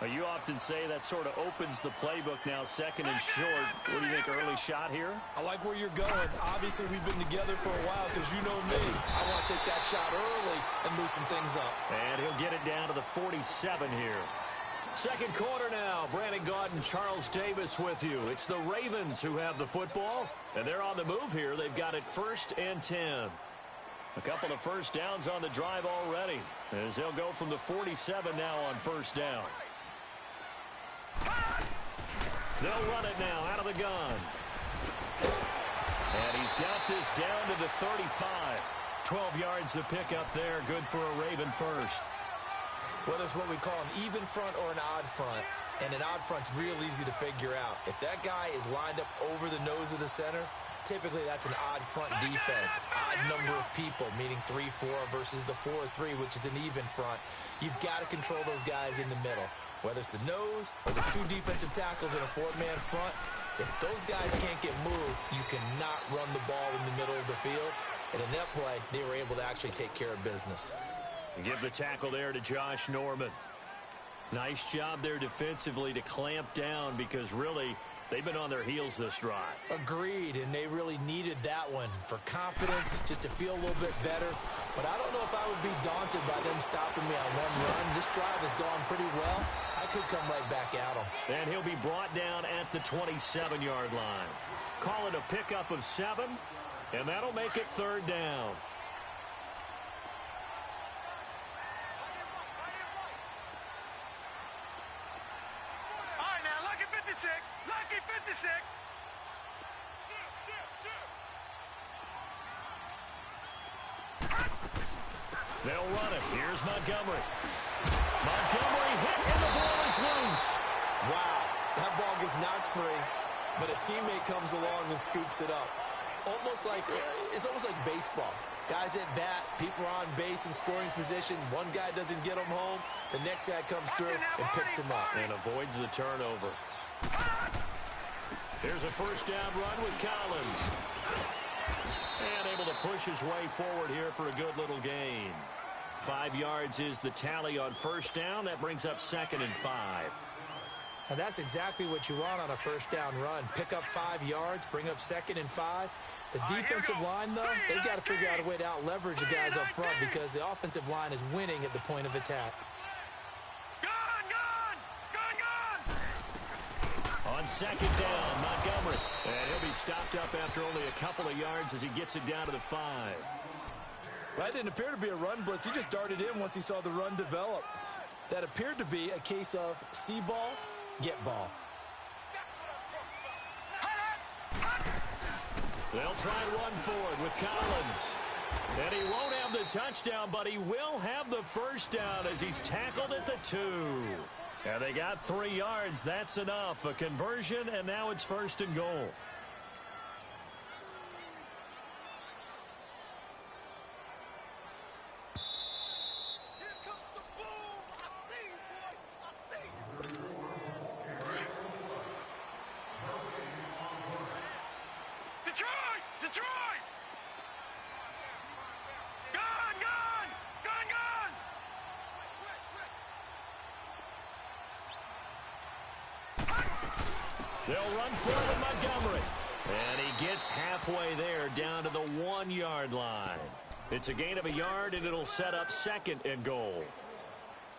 Well, you often say that sort of opens the playbook now, 2nd and short. What do you think, early shot here? I like where you're going. Obviously, we've been together for a while because you know me. I want to take that shot early and loosen things up. And he'll get it down to the 47 here. Second quarter now. Brandon Gaudin, Charles Davis with you. It's the Ravens who have the football, and they're on the move here. They've got it 1st and 10. A couple of first downs on the drive already, as they'll go from the 47 now on first down. They'll run it now out of the gun. And he's got this down to the 35. 12 yards to pick up there. Good for a Raven first. Whether it's what we call an even front or an odd front, and an odd front's real easy to figure out. If that guy is lined up over the nose of the center, typically that's an odd front defense. Odd number of people, meaning 3-4 versus the 4-3, which is an even front. You've got to control those guys in the middle. Whether it's the nose or the 2 defensive tackles in a 4-man front, if those guys can't get moved, you cannot run the ball in the middle of the field. And in that play, they were able to actually take care of business. Give the tackle there to Josh Norman. Nice job there defensively to clamp down because really they've been on their heels this drive. Agreed, and they really needed that one for confidence, just to feel a little bit better. But I don't know if I would be daunted by them stopping me on one run. This drive has gone pretty well. I could come right back at them. And he'll be brought down at the 27-yard line. Call it a pickup of 7, and that'll make it 3rd down. Lucky 56. They'll run it. Here's Montgomery. Montgomery hit, and the ball is loose. Wow, that ball gets knocked free, but a teammate comes along and scoops it up. It's almost like baseball. Guys at bat, people are on base in scoring position. One guy doesn't get him home. The next guy comes through and picks him up. And avoids the turnover. Here's a first down run with Collins. And able to push his way forward here for a good little gain. 5 yards is the tally on first down. That brings up 2nd and 5. And that's exactly what you want on a first down run. Pick up 5 yards, bring up 2nd and 5. The defensive line, though, they've got to figure out a way to out-leverage the guys up front because the offensive line is winning at the point of attack. On 2nd down, Montgomery. And he'll be stopped up after only a couple of yards as he gets it down to the 5. That didn't appear to be a run blitz. He just darted in once he saw the run develop. That appeared to be a case of see ball, get ball. They'll try and run forward with Collins. And he won't have the touchdown, but he will have the first down as he's tackled at the 2. And they got 3 yards. That's enough. A conversion, and now it's 1st and goal. They'll run forward Montgomery. And he gets halfway there down to the 1-yard line. It's a gain of a yard, and it'll set up 2nd and goal.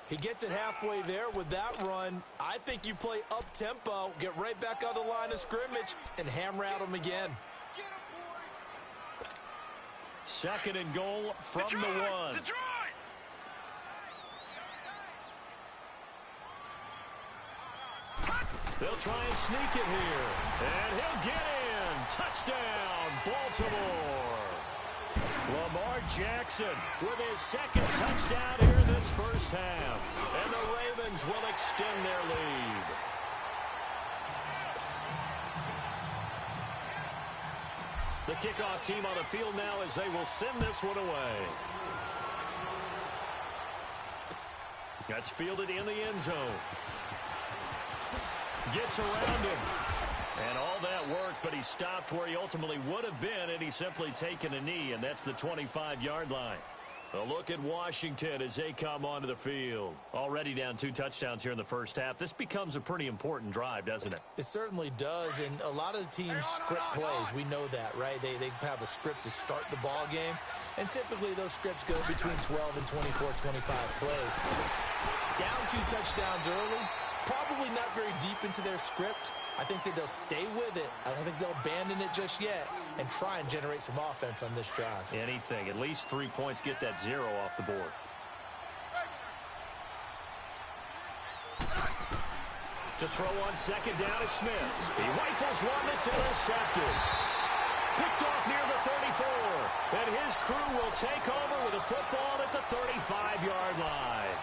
He gets it halfway there with that run. I think you play up-tempo, get right back on the line of scrimmage, and hammer at him again. 2nd and goal from the 1. They'll try and sneak it here. And he'll get in. Touchdown, Baltimore. Lamar Jackson with his 2nd touchdown here in this first half. And the Ravens will extend their lead. The kickoff team on the field now as they will send this one away. That's fielded in the end zone. Gets around him. And all that worked, but he stopped where he ultimately would have been, and he's simply taken a knee, and that's the 25-yard line. A look at Washington as they come onto the field. Already down 2 touchdowns here in the first half. This becomes a pretty important drive, doesn't it? It certainly does, and a lot of the teams script plays. We know that, right? They have a script to start the ball game, and typically those scripts go between 12 and 24, 25 plays. Down 2 touchdowns early, probably not very deep into their script. I think that they'll stay with it. I don't think they'll abandon it just yet and try and generate some offense on this drive. Anything. At least 3 points, get that 0 off the board. To throw on 2nd down is Smith. He rifles one that's intercepted. Picked off near the 34. And his crew will take over with a football at the 35-yard line.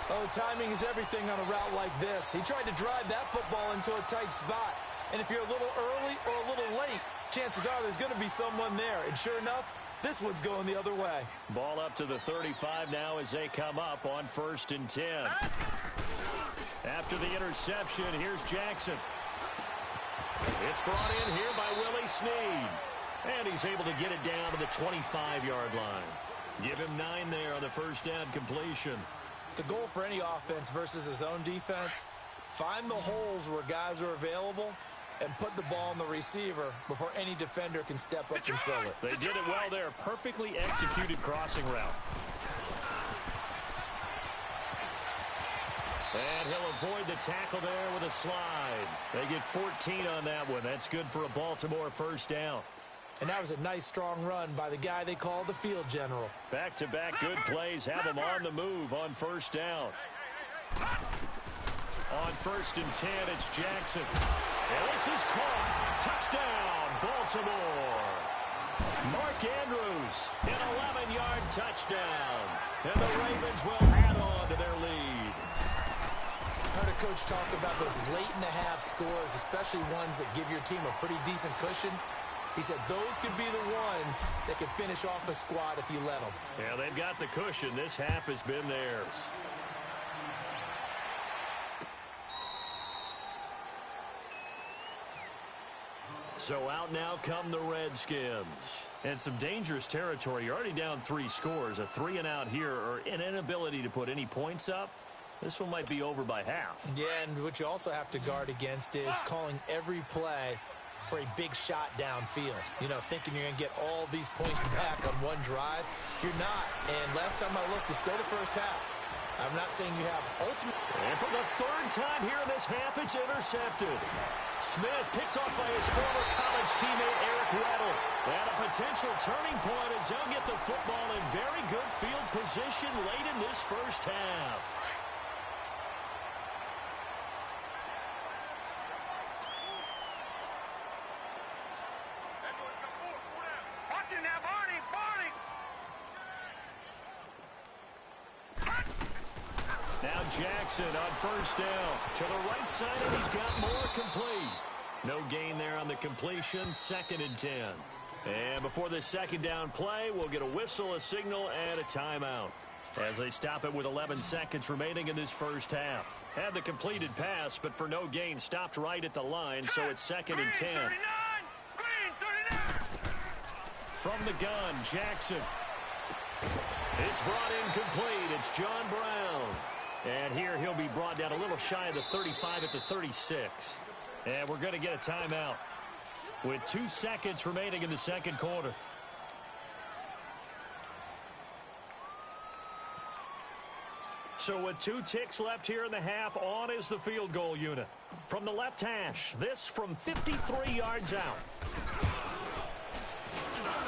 Oh, timing is everything on a route like this. He tried to drive that football into a tight spot. And if you're a little early or a little late, chances are there's going to be someone there. And sure enough, this one's going the other way. Ball up to the 35 now as they come up on 1st and 10. After the interception, here's Jackson. It's brought in here by Willie Snead. And he's able to get it down to the 25-yard line. Give him 9 there on the first down completion. The goal for any offense versus his own defense, find the holes where guys are available and put the ball on the receiver before any defender can step up and fill it. They did it well there. Perfectly executed crossing route. And he'll avoid the tackle there with a slide. They get 14 on that one. That's good for a Baltimore first down. And that was a nice, strong run by the guy they call the field general. Back-to-back good plays have him on the move on first down. On 1st and 10, it's Jackson. And this is caught. Touchdown, Baltimore. Mark Andrews, an 11-yard Touchdown. And the Ravens will add on to their lead. I heard a coach talk about those late-in-the-half scores, especially ones that give your team a pretty decent cushion. He said those could be the ones that can finish off a squad if you let them. Yeah, they've got the cushion. This half has been theirs. So out now come the Redskins. And some dangerous territory. You're already down 3 scores. A 3-and-out here, or an inability to put any points up. This one might be over by half. Yeah, and what you also have to guard against is calling every play for a big shot downfield. You know, thinking you're going to get all these points back on one drive. You're not. And last time I looked, it's still the first half. I'm not saying you have ultimate. And for the 3rd time here in this half, it's intercepted. Smith picked off by his former college teammate Eric Weddle. And a potential turning point as they'll get the football in very good field position late in this first half. Watch it now, Barney! Barney! Now Jackson on first down. To the right side, and he's got more complete. No gain there on the completion. 2nd and 10. And before this second down play, we'll get a whistle, a signal, and a timeout. As they stop it with 11 seconds remaining in this first half. Had the completed pass, but for no gain, stopped right at the line, so it's 2nd and 10. Green 39! From the gun, Jackson. It's brought in complete. It's John Brown. And here he'll be brought down a little shy of the 35 at the 36. And we're going to get a timeout with 2 seconds remaining in the second quarter. So with 2 ticks left here in the half, on is the field goal unit. From the left hash, this from 53 yards out.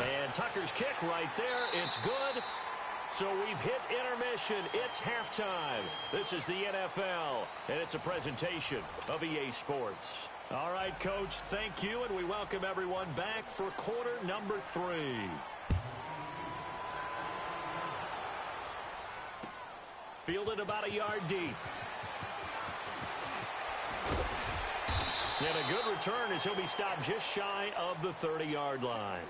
And Tucker's kick right there. It's good. So we've hit intermission. It's halftime. This is the NFL, and it's a presentation of EA Sports. All right, Coach, thank you, and we welcome everyone back for quarter number 3. Fielded about a yard deep. And a good return as he'll be stopped just shy of the 30-yard line.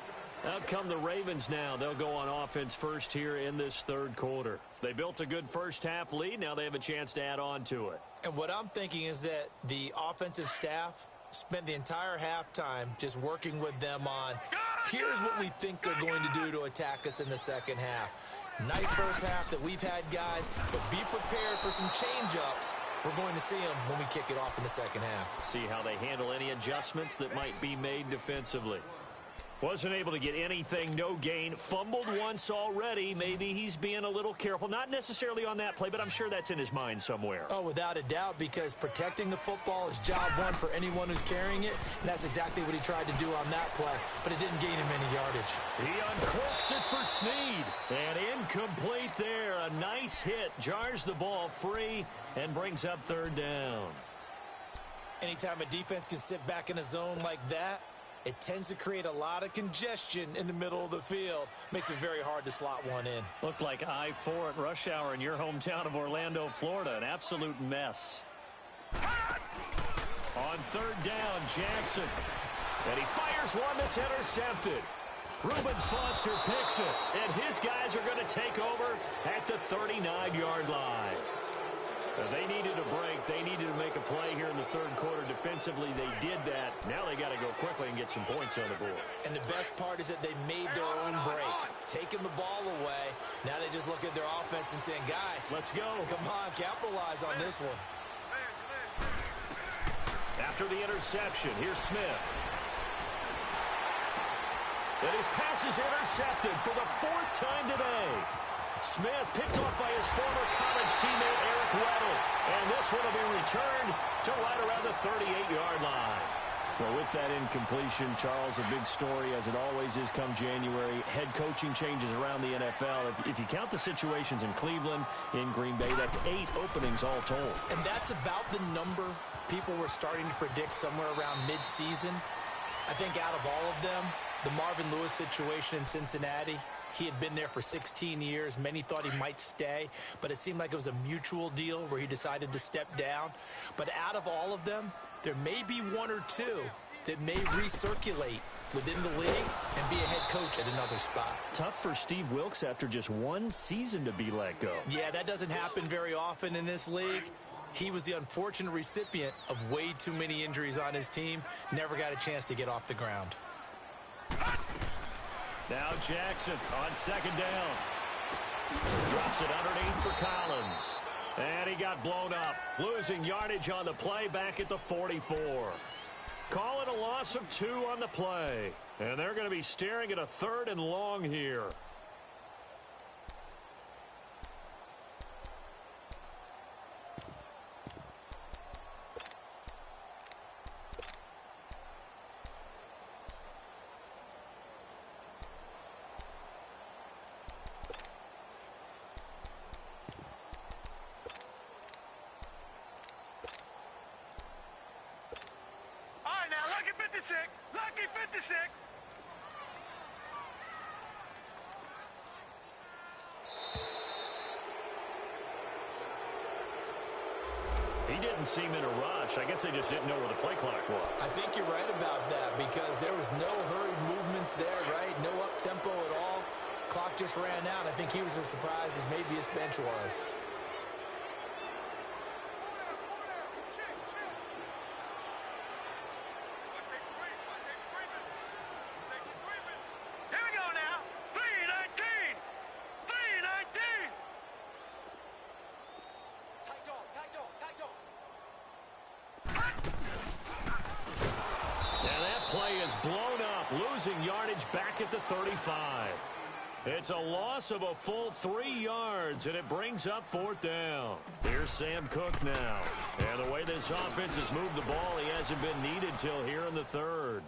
Out come the Ravens now. They'll go on offense first here in this third quarter. They built a good first half lead. Now they have a chance to add on to it. And what I'm thinking is that the offensive staff spent the entire halftime just working with them on, here's what we think they're going to do to attack us in the second half. Nice first half that we've had, guys, but be prepared for some change-ups. We're going to see them when we kick it off in the second half. See how they handle any adjustments that might be made defensively. Wasn't able to get anything, no gain. Fumbled once already. Maybe he's being a little careful. Not necessarily on that play, but I'm sure that's in his mind somewhere. Oh, without a doubt, because protecting the football is job one for anyone who's carrying it. And that's exactly what he tried to do on that play, but it didn't gain him any yardage. He uncorks it for Snead. And incomplete there. A nice hit. Jars the ball free and brings up 3rd down. Anytime a defense can sit back in a zone like that, it tends to create a lot of congestion in the middle of the field. Makes it very hard to slot one in. Looked like I-4 at rush hour in your hometown of Orlando, Florida. An absolute mess. On 3rd down, Jackson. And he fires one that's intercepted. Reuben Foster picks it. And his guys are going to take over at the 39-yard line. They needed a break. They needed to make a play here in the third quarter. Defensively, they did that. Now they got to go quickly and get some points on the board. And the best part is that they made their own break. Taking the ball away. Now they just look at their offense and saying, guys, let's go. Come on, capitalize on this one. After the interception, here's Smith. And his pass is intercepted for the 4th time today. Smith picked off by his former college teammate Eric Weddle. And this one will be returned to right around the 38-yard line. Well, with that incompletion, Charles, a big story, as it always is come January. Head coaching changes around the NFL. If you count the situations in Cleveland, in Green Bay, that's 8 openings all told. And that's about the number people were starting to predict somewhere around mid-season. I think out of all of them, the Marvin Lewis situation in Cincinnati, He had been there for 16 years. Many thought he might stay, but it seemed like it was a mutual deal where he decided to step down. But out of all of them, there may be one or two that may recirculate within the league and be a head coach at another spot. Tough for Steve Wilkes after just one season to be let go. Yeah, that doesn't happen very often in this league. He was the unfortunate recipient of way too many injuries on his team. Never got a chance to get off the ground. Now Jackson on second down. Drops it underneath for Collins. And he got blown up. Losing yardage on the play back at the 44. Call it a loss of 2 on the play. And they're going to be staring at a 3rd and long here. Lucky 56. He didn't seem in a rush. I guess they just didn't know where the play clock was. I think you're right about that because there was no hurried movements there, right? No up-tempo at all. Clock just ran out. I think he was as surprised as maybe his bench was. Blown up, losing yardage back at the 35. It's a loss of a full 3 yards, and it brings up 4th down. Here's Sam Cook now. And the way this offense has moved the ball, he hasn't been needed till here in the 3rd.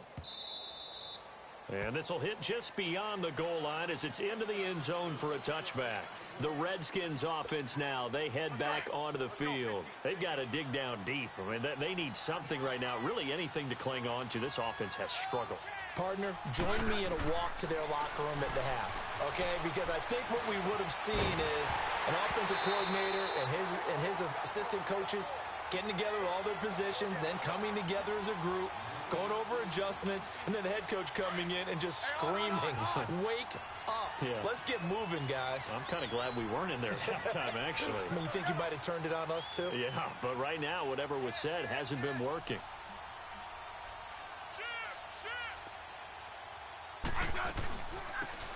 And this will hit just beyond the goal line as it's into the end zone for a touchback. The Redskins offense now, they head back onto the field. They've got to dig down deep. I mean, they need something right now, really anything to cling on to. This offense has struggled. Partner, join me in a walk to their locker room at the half, okay? Because I think what we would have seen is an offensive coordinator and his assistant coaches getting together with all their positions, then coming together as a group, going over adjustments, and then the head coach coming in and just screaming, wake up. Yeah. Let's get moving, guys. I'm kind of glad we weren't in there at halftime, actually. I mean, you think you might have turned it on us, too? Yeah, but right now, whatever was said hasn't been working.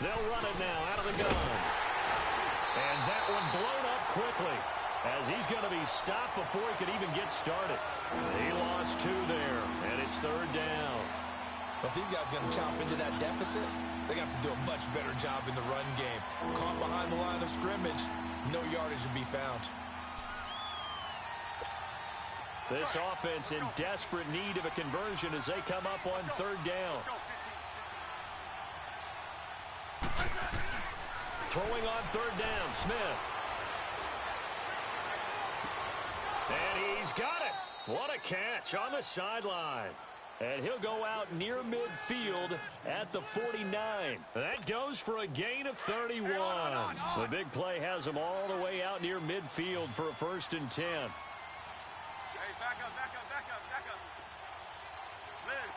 They'll run it now out of the gun. And that one blown up quickly as he's going to be stopped before he could even get started. He lost 2 there, and it's 3rd down. But if these guys are going to chop into that deficit, they got to do a much better job in the run game. Caught behind the line of scrimmage, no yardage to be found. This offense in desperate need of a conversion as they come up on 3rd down. Throwing on 3rd down, Smith. And he's got it. What a catch on the sideline. And he'll go out near midfield at the 49. That goes for a gain of 31. The big play has him all the way out near midfield for a 1st and 10. Hey, back up. Liz.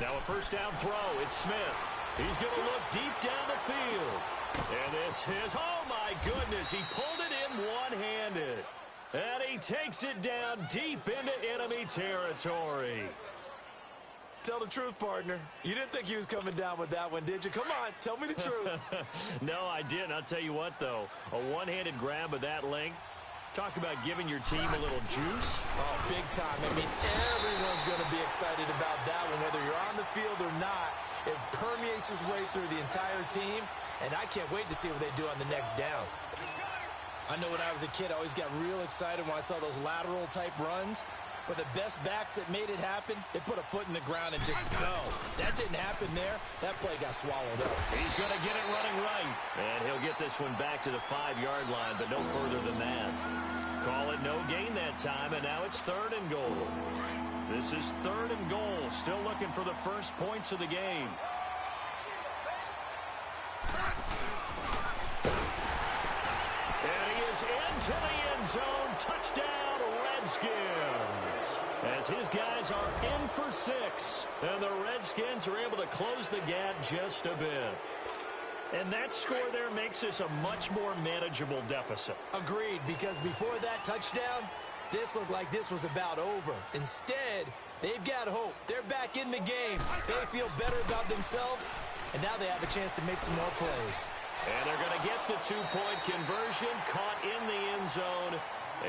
Now a 1st down throw. It's Smith. He's going to look deep down the field. And this is, oh my goodness, he pulled it in one-handed. And he takes it down deep into enemy territory. Tell the truth, partner. You didn't think he was coming down with that one, did you? Come on, tell me the truth. No, I didn't. I'll tell you what, though. A one-handed grab of that length. Talk about giving your team a little juice. Oh, big time. I mean, everyone's going to be excited about that one, whether you're on the field or not. It permeates its way through the entire team, and I can't wait to see what they do on the next down. I know when I was a kid, I always got real excited when I saw those lateral-type runs. But the best backs that made it happen, they put a foot in the ground and just go. That didn't happen there. That play got swallowed up. He's going to get it running right. And he'll get this one back to the 5-yard line, but no further than that. Call it no gain that time, and now it's 3rd and goal. This is 3rd and goal. Still looking for the first points of the game. goes into the end zone. Touchdown, Redskins. As his guys are in for 6. And the Redskins are able to close the gap just a bit. And that score there makes this a much more manageable deficit. Agreed, because before that touchdown, this looked like this was about over. Instead, they've got hope. They're back in the game. They feel better about themselves, and now they have a chance to make some more plays. And they're going to get the 2-point conversion, caught in the end zone,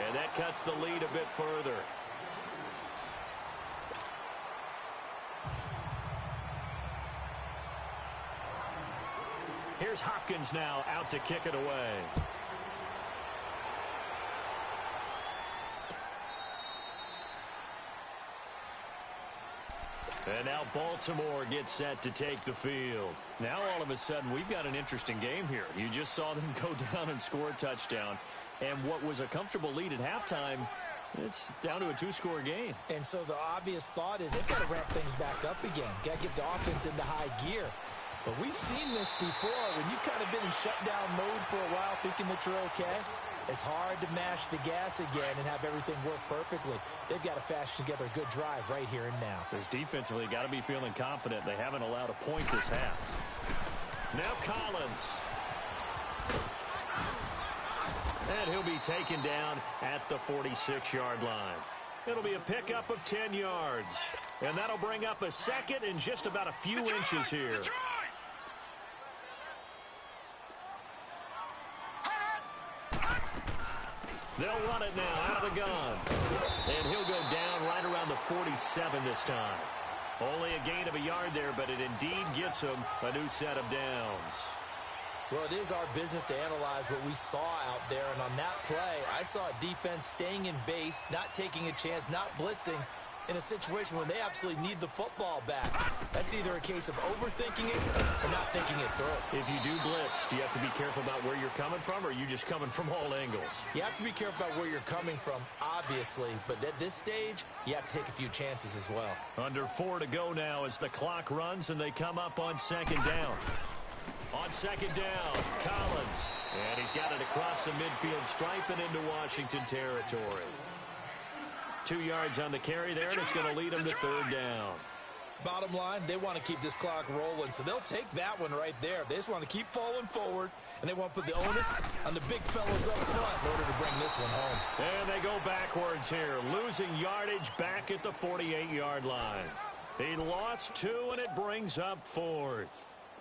and that cuts the lead a bit further. Here's Hopkins now out to kick it away. And now Baltimore gets set to take the field. Now all of a sudden we've got an interesting game here. You just saw them go down and score a touchdown. And what was a comfortable lead at halftime, it's down to a 2-score game. And so the obvious thought is they've got to ramp things back up again. Got to get the offense into high gear. But we've seen this before. When you've kind of been in shutdown mode for a while thinking that you're okay, it's hard to mash the gas again and have everything work perfectly. They've got to fashion together a good drive right here and now. Because defensively, got to be feeling confident. They haven't allowed a point this half. Now Collins. And he'll be taken down at the 46-yard line. It'll be a pickup of 10 yards. And that'll bring up a second in just about a few inches here. They'll run it now out of the gun. And he'll go down right around the 47 this time. Only a gain of a yard there, but it indeed gets him a new set of downs. Well, it is our business to analyze what we saw out there. And on that play, I saw a defense staying in base, not taking a chance, not blitzing, in a situation when they absolutely need the football back. That's either a case of overthinking it or not thinking it through. If you do blitz, do you have to be careful about where you're coming from, or are you just coming from all angles? You have to be careful about where you're coming from, obviously, but at this stage, you have to take a few chances as well. Under 4 to go now as the clock runs and they come up on second down. On second down, Collins. And he's got it across the midfield stripe and into Washington territory. 2 yards on the carry there, and it's going to lead them to third down. Bottom line, they want to keep this clock rolling, so they'll take that one right there. They just want to keep falling forward, and they want to put the onus on the big fellas up front in order to bring this one home. And they go backwards here, losing yardage back at the 48-yard line. He lost 2, and it brings up 4th.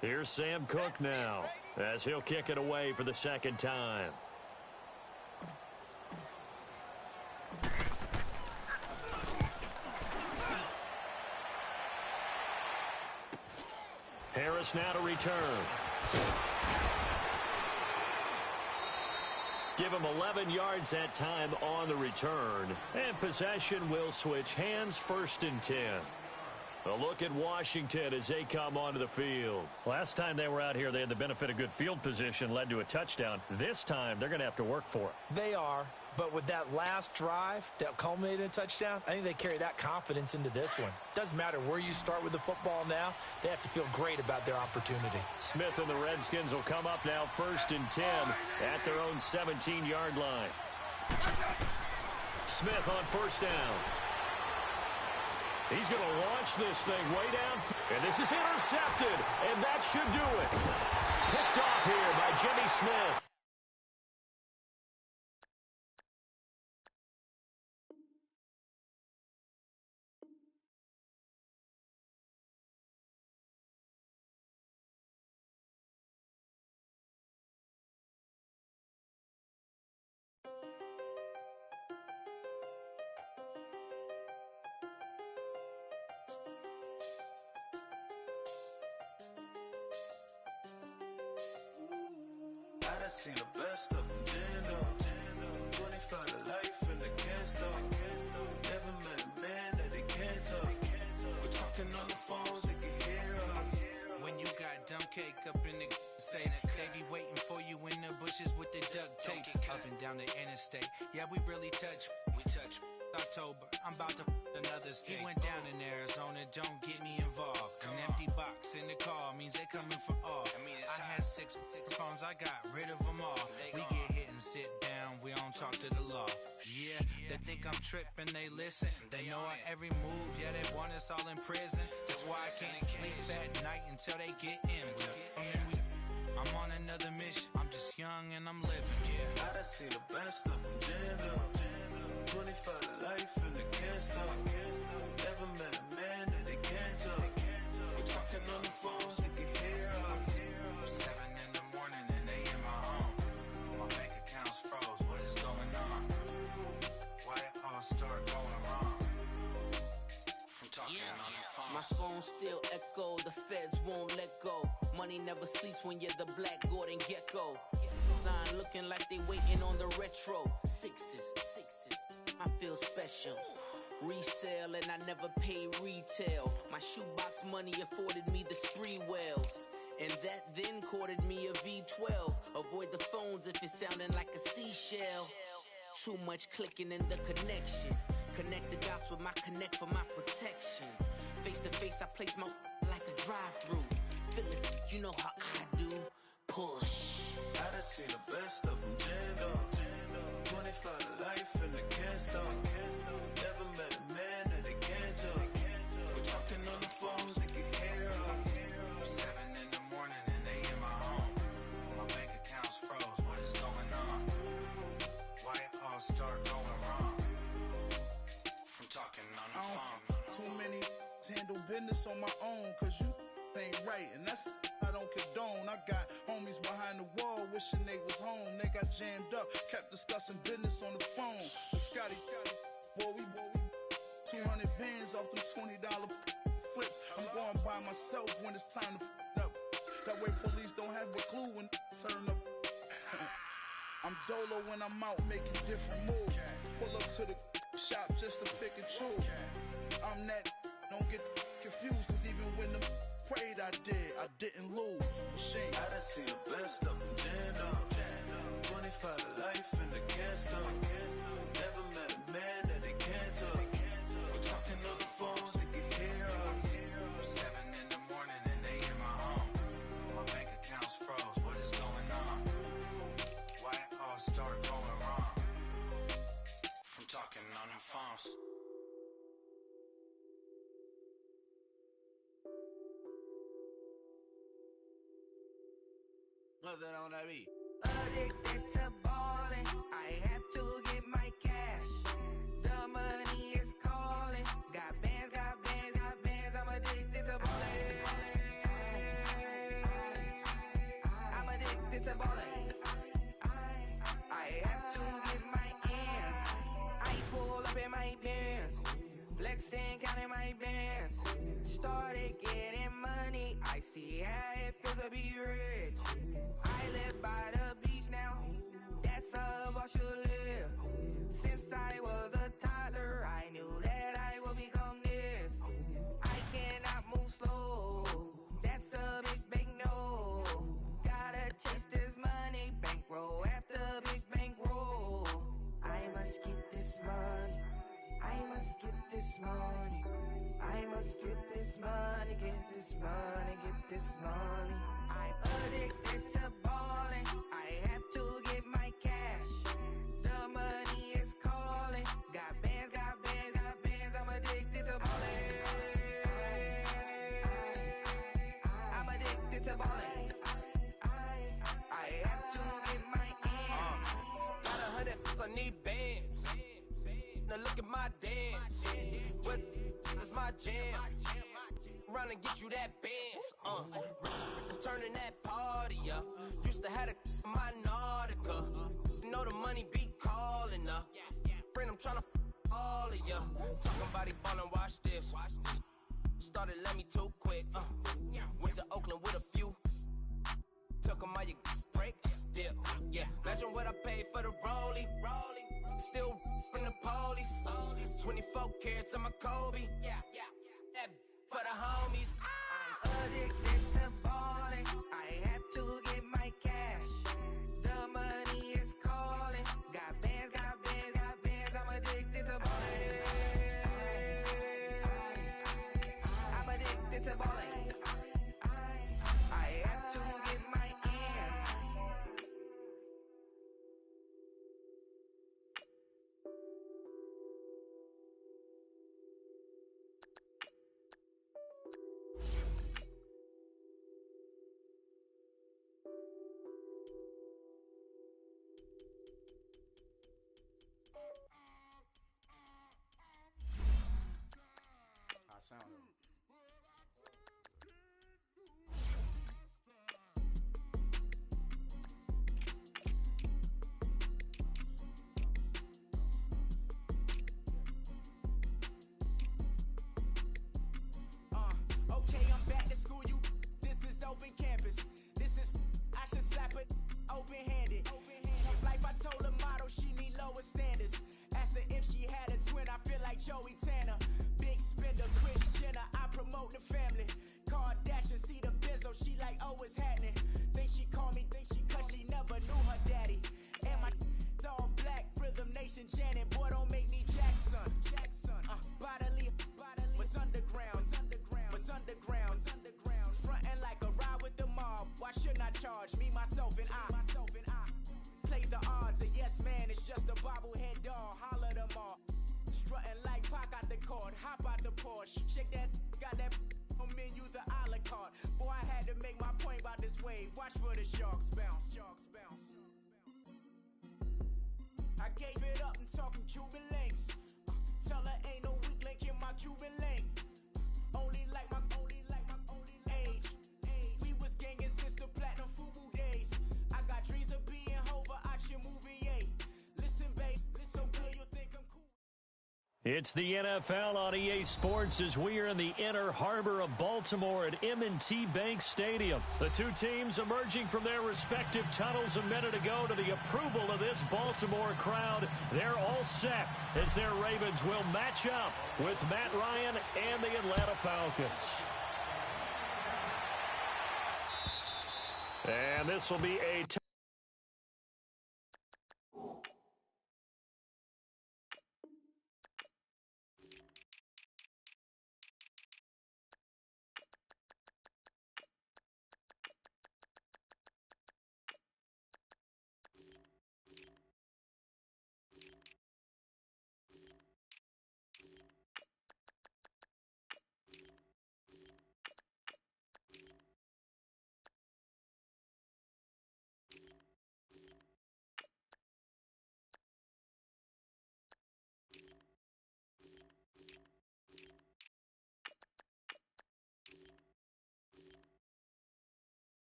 Here's Sam Cook now, as he'll kick it away for the second time. Harris now to return. Give him 11 yards that time on the return. And possession will switch hands, 1st and 10. A look at Washington as they come onto the field. Last time they were out here, they had the benefit of good field position, led to a touchdown. This time, they're going to have to work for it. They are, but with that last drive that culminated in a touchdown, I think they carry that confidence into this one. Doesn't matter where you start with the football now, they have to feel great about their opportunity. Smith and the Redskins will come up now 1st and 10 at their own 17-yard line. Smith on 1st down. He's going to launch this thing way down. And this is intercepted. And that should do it. Picked off here by Jimmy Smith. I seen the best of them, Jando. 25 to life in the can't stop. Never met a man that they can't talk. We're talking on the phones, they can hear us. When you got dumb cake up in the say that they be waiting for you in the bushes with the duct tape up and down the interstate. Yeah, we really touch. We touch. October, I'm about to another state. He went down in Arizona, don't get me involved. An empty box in the car means they coming for all. I had six phones, I got rid of them all. We get hit and sit down, we don't talk to the law. Yeah, they think I'm tripping, they listen. They know our every move, yeah, they want us all in prison. That's why I can't sleep at night until they get in. I'm on another mission, I'm just young and I'm living, yeah. I done seen the best of them jammed up. 25 to life and they can't stop. Never met a man that they can't talk. We're talking on the phones, they can hear us. 7 in the morning and they in my home. My bank account's froze, what is going on? Why it all start going wrong? From talking on the phone. My phone still echo, the feds won't let go. Money never sleeps when you're the black Gordon Gecko. Line looking like they waiting on the retro. Sixes, I feel special. Resale and I never pay retail. My shoebox money afforded me the spree wells. And that then courted me a V12. Avoid the phones if it's sounding like a seashell. Too much clicking in the connection. Connect the dots with my connect for my protection. Face to face, I place my like a drive-through. Feel it, you know how I do. Push. I done seen the best of them jammed up. 25 to life and they can't stop. Never met a man that they can't talk. We're talking on the phones, they can hear us. 7 in the morning and they in my home. My bank account's froze, what is going on? Why it all start going wrong? From talking on the phone. Too many handle business on my own, cause you ain't right, and that's I don't condone. I got homies behind the wall wishing they was home. They got jammed up, kept discussing business on the phone. But Scotty, boy, we 200 bands off them $20 flips. I'm going by myself when it's time to up. That way police don't have a clue when turn up. I'm dolo when I'm out making different moves. Pull up to the shop just to pick and choose. I'm that, don't get confused, cause even when the prayed I didn't lose. Machine. I done seen the best of them jammed up. 25 to life and they can't stop. Never met a man that they can't talk. We're talking on the phones, they can hear us. 7 in the morning and they in my home. My bank account's froze, what is going on? Why it all start going wrong? From talking on the phones. What's that on that beat? Addicted to ballin', I have to get my cash. The money is calling. Got bands, I'm addicted to ballin'. I'm addicted to ballin'. I have to get my ends. I pull up in my pants, flexing, counting my bands. Started getting money, I see how it feels to be rich. I live by the beach now, that's how I should live. Since I was a toddler, I knew that I would become this. I cannot move slow, that's a big no. Gotta chase this money, bankroll after big bankroll. I must get this money, I must get this money. I must get this money, get this money, get this money. I'm addicted to ballin', I have to get my cash. The money is calling. Got bands, I'm addicted to ballin'. I'm addicted to ballin'. I have to get my ends. Got 100, I need bands. Now look at my dance. What is my jam? Run and get you that bands. Turning that party up. Used to have a my Nautica. You know the money be calling up. Friend, I'm tryna all of ya. Talking about it ballin', watch this. Started let me too quick. Went to Oakland with a few. Took 'em all your break. Dip. Yeah. Imagine what I paid for the rollie. Still from the police. 24 carats on my Kobe. That for the homies. I'm addicted to ballin', I have to get my cash. The money is calling. Got bands, I'm addicted to ballin'. I'm addicted to ballin'. I have to get my open-handed. Tough life, I told her motto, she need lower standards. Asked her if she had a twin, I feel like Joey Tanner. Big spender, Kris Jenner, I promote the family. Kardashian, see the Benzo, she like, oh, it's happening. Think she called me, cause she never knew her daddy. And my all black, Rhythm Nation, Janet, boy, don't make me Jackson. Bodily, was underground, frontin' like a ride with the mob. Why shouldn't I charge me, myself, and I? Play the odds, a yes man, it's just a bobblehead doll. Holler them all. Strutting like Pac out the court, hop out the Porsche. Shake that, got that on menu, the a la carte. Boy, I had to make my point about this wave. Watch for the sharks bounce. I gave it up and talking Cuban links. Tell her ain't no weak link in my Cuban link. Only like my age. We was gangin' since the platinum FUBU days. I got dreams of being Hova out your movie, yeah. Listen, babe, so good you think I'm cool. It's the NFL on EA Sports as we are in the inner harbor of Baltimore at M&T Bank Stadium. The two teams emerging from their respective tunnels a minute ago to the approval of this Baltimore crowd. They're all set as their Ravens will match up with Matt Ryan and the Atlanta Falcons. And this will be a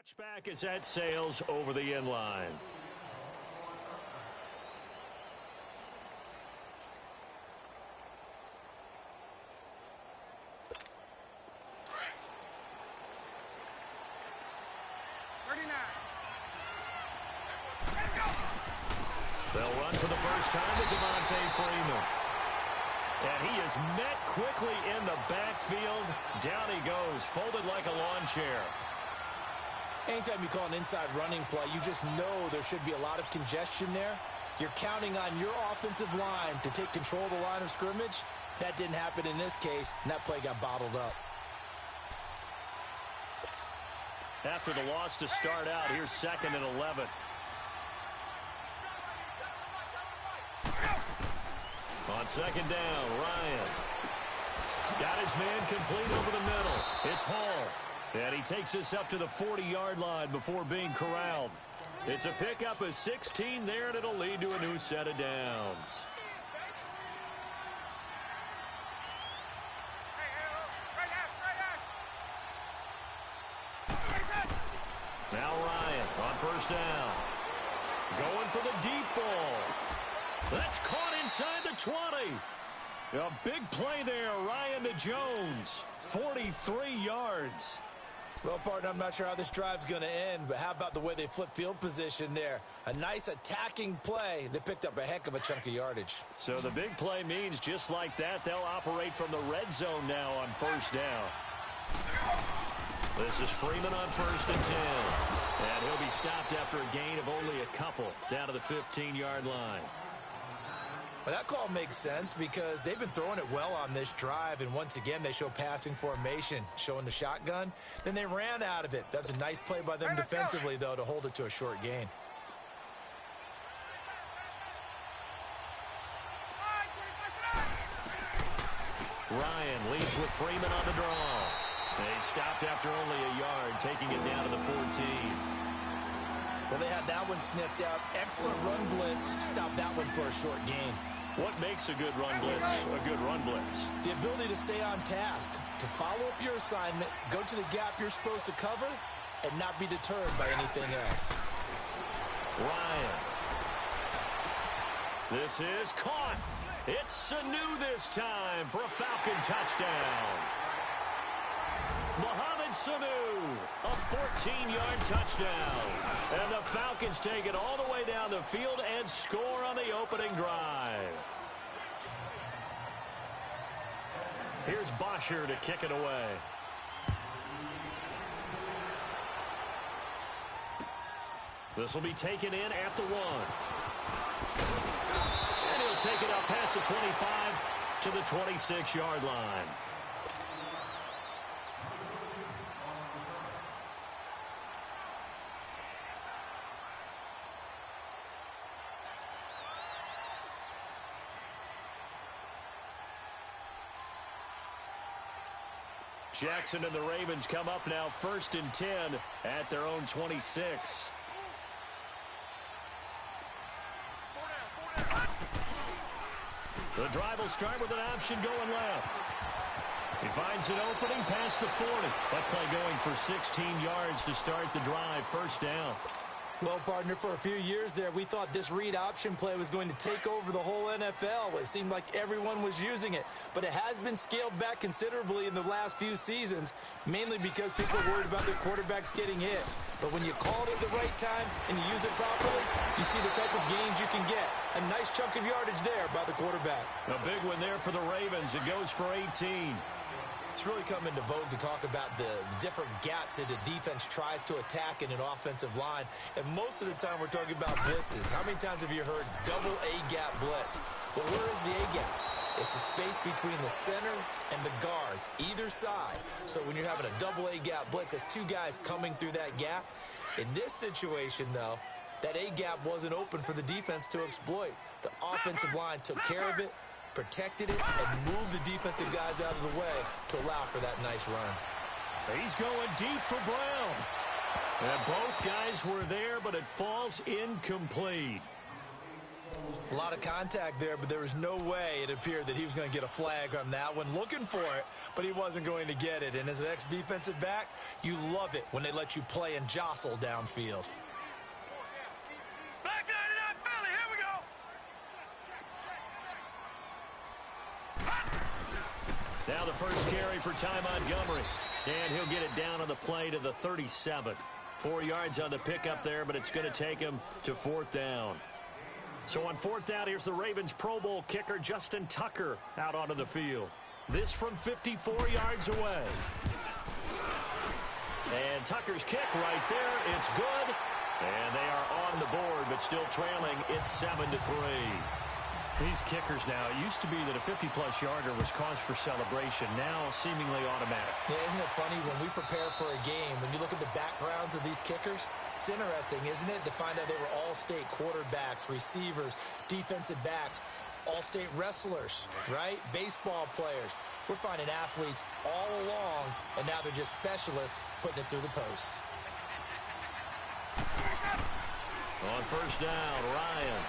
touchback as that sails over the end line. They'll run for the first time with Devontae Freeman. And he is met quickly in the backfield. Down he goes, folded like a lawn chair. Anytime you call an inside running play, you just know there should be a lot of congestion there. You're counting on your offensive line to take control of the line of scrimmage. That didn't happen in this case, and that play got bottled up. After the loss to start out, here's 2nd and 11. On 2nd down, Ryan got his man complete over the middle. It's Hall. And he takes us up to the 40-yard line before being corralled. It's a pickup of 16 there, and it'll lead to a new set of downs. Now Ryan on 1st down. Going for the deep ball. That's caught inside the 20. A big play there, Ryan to Jones. 43 yards. Well, partner, I'm not sure how this drive's going to end, but how about the way they flip field position there? A nice attacking play. They picked up a heck of a chunk of yardage. So the big play means just like that, they'll operate from the red zone now on 1st down. This is Freeman on 1st and 10. And he'll be stopped after a gain of only a couple down to the 15-yard line. Well, that call makes sense because they've been throwing it well on this drive, and once again they show passing formation, showing the shotgun. Then they ran out of it. That's a nice play by them defensively, though, to hold it to a short gain. Ryan leads with Freeman on the draw. They stopped after only a yard, taking it down to the 14. Well, they had that one sniffed out. Excellent run blitz. Stopped that one for a short gain. What makes a good run blitz a good run blitz? The ability to stay on task, to follow up your assignment, go to the gap you're supposed to cover, and not be deterred by anything else. Ryan. This is caught. It's Sanu this time for a Falcon touchdown. Mohamed Sanu, a 14-yard touchdown. And the Falcons take it all the way down the field and score on the opening drive. Here's Bosher to kick it away. This will be taken in at the 1. And he'll take it up past the 25 to the 26-yard line. Jackson and the Ravens come up now 1st and 10 at their own 26. The drive will start with an option going left. He finds an opening past the 40. That play going for 16 yards to start the drive. 1st down. Well, partner, for a few years there, we thought this read option play was going to take over the whole NFL. It seemed like everyone was using it, but it has been scaled back considerably in the last few seasons, mainly because people are worried about their quarterbacks getting hit. But when you call it at the right time and you use it properly, you see the type of gains you can get. A nice chunk of yardage there by the quarterback. A big one there for the Ravens. It goes for 18. It's really come into vogue to talk about the different gaps that a defense tries to attack in an offensive line. And most of the time we're talking about blitzes. How many times have you heard double A-gap blitz? Well, where is the A-gap? It's the space between the center and the guards, either side. So when you're having a double A-gap blitz, that's two guys coming through that gap. In this situation, though, that A-gap wasn't open for the defense to exploit. The offensive line took care of it, protected it, and moved the defensive guys out of the way to allow for that nice run. He's going deep for Brown. And both guys were there, but it falls incomplete. A lot of contact there, but there was no way it appeared that he was going to get a flag on that one. Looking for it, but he wasn't going to get it. And as an ex-defensive back, you love it when they let you play and jostle downfield. Now the first carry for Ty Montgomery. And he'll get it down on the play to the 37. 4 yards on the pickup there, but it's going to take him to 4th down. So on 4th down, here's the Ravens Pro Bowl kicker Justin Tucker out onto the field. This from 54 yards away. And Tucker's kick right there. It's good. And they are on the board, but still trailing. It's 7-3. These kickers now, it used to be that a 50-plus yarder was cause for celebration. Now seemingly automatic. Yeah, isn't it funny when we prepare for a game, when you look at the backgrounds of these kickers, it's interesting, isn't it, to find out they were all-state quarterbacks, receivers, defensive backs, all-state wrestlers, right? Baseball players. We're finding athletes all along, and now they're just specialists putting it through the posts. On 1st down, Ryan.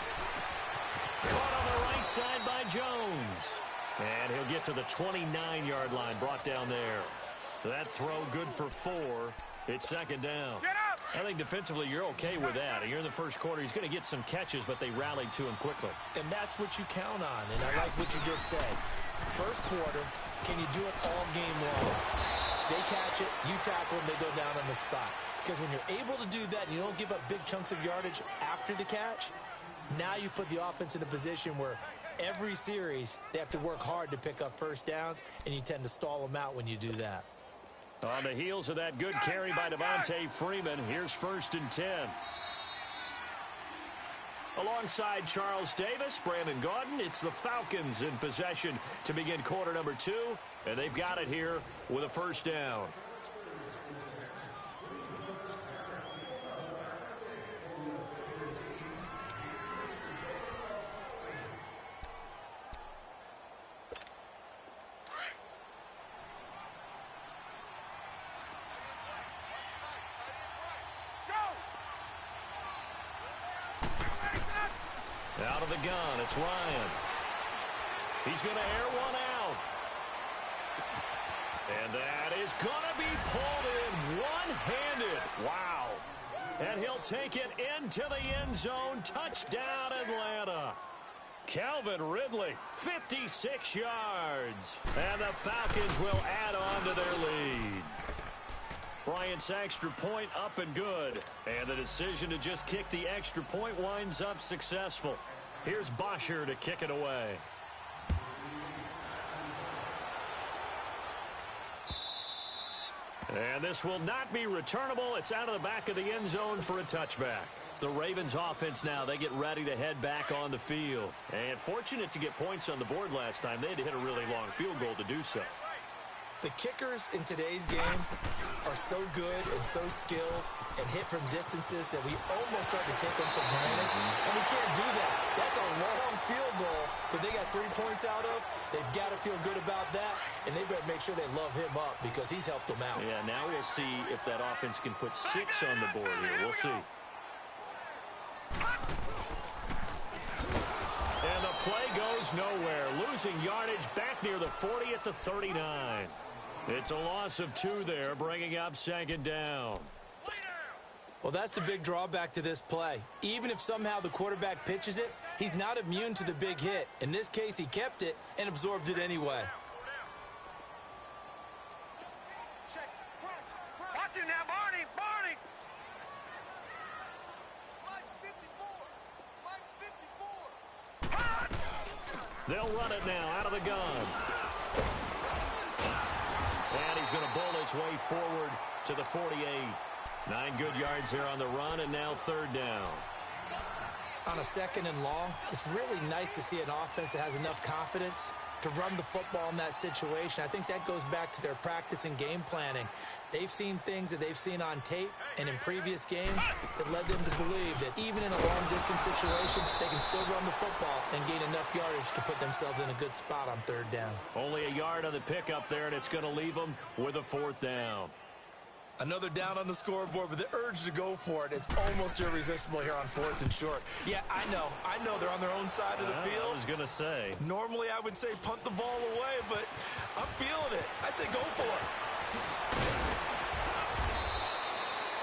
Caught on the right side by Jones. And he'll get to the 29-yard line, brought down there. That throw good for 4. It's 2nd down. I think defensively you're okay with that. You're in the first quarter. He's going to get some catches, but they rallied to him quickly. And that's what you count on, and I like what you just said. First quarter, can you do it all game long? They catch it, you tackle them, they go down on the spot. Because when you're able to do that and you don't give up big chunks of yardage after the catch, now you put the offense in a position where every series they have to work hard to pick up first downs, and you tend to stall them out when you do that. On the heels of that good carry by Devontae Freeman, here's 1st and 10. Alongside Charles Davis, Brandon Gaudin, it's the Falcons in possession to begin quarter number 2, and they've got it here with a 1st down. Out of the gun, it's Ryan. He's going to air one out. And that is going to be pulled in one-handed. Wow. And he'll take it into the end zone. Touchdown, Atlanta. Calvin Ridley, 56 yards. And the Falcons will add on to their lead. Bryant's extra point up and good. And the decision to just kick the extra point winds up successful. Here's Bosher to kick it away. And this will not be returnable. It's out of the back of the end zone for a touchback. The Ravens offense now, they get ready to head back on the field. And fortunate to get points on the board last time. They had to hit a really long field goal to do so. The kickers in today's game are so good and so skilled and hit from distances that we almost start to take them for granted. And we can't do that. That's a long field goal that they got 3 points out of. They've got to feel good about that, and they better make sure they love him up because he's helped them out. Yeah, now we'll see if that offense can put 6 on the board here. We'll see. And the play goes nowhere. Losing yardage back near the 40 at the 39. It's a loss of 2 there, bringing up second down. Well, that's the big drawback to this play. Even if somehow the quarterback pitches it, he's not immune to the big hit. In this case, he kept it and absorbed it anyway. Watch it now, Barney! Barney! They'll run it now out of the gun. And he's going to bowl his way forward to the 48. 9 good yards there on the run, and now third down. On a second and long, it's really nice to see an offense that has enough confidence to run the football in that situation. I think that goes back to their practice and game planning. They've seen things that they've seen on tape and in previous games that led them to believe that even in a long-distance situation, they can still run the football and gain enough yardage to put themselves in a good spot on third down. Only a yard on the pickup there, and it's going to leave them with a fourth down. Another down on the scoreboard, but the urge to go for it is almost irresistible here on fourth and short. Yeah, I know they're on their own side of the field. I was going to say. Normally I would say punt the ball away, but I'm feeling it. I say go for it.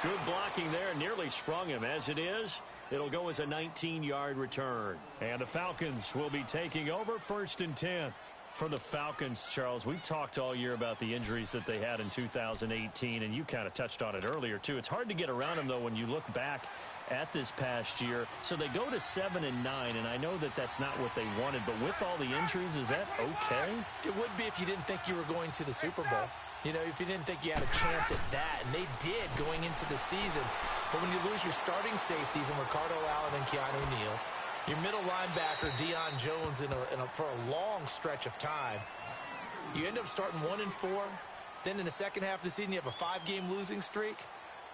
Good blocking there, nearly sprung him. As it is, it'll go as a 19-yard return. And the Falcons will be taking over first and 10. For the Falcons, Charles, we talked all year about the injuries that they had in 2018, and you kind of touched on it earlier, too. It's hard to get around them, though, when you look back at this past year. So they go to 7-9, and I know that that's not what they wanted, but with all the injuries, is that okay? It would be if you didn't think you were going to the Super Bowl. You know, if you didn't think you had a chance at that, and they did going into the season. But when you lose your starting safeties in Ricardo Allen and Keanu Neal, your middle linebacker, Deion Jones, for a long stretch of time, you end up starting 1-4. Then in the second half of the season, you have a 5-game losing streak.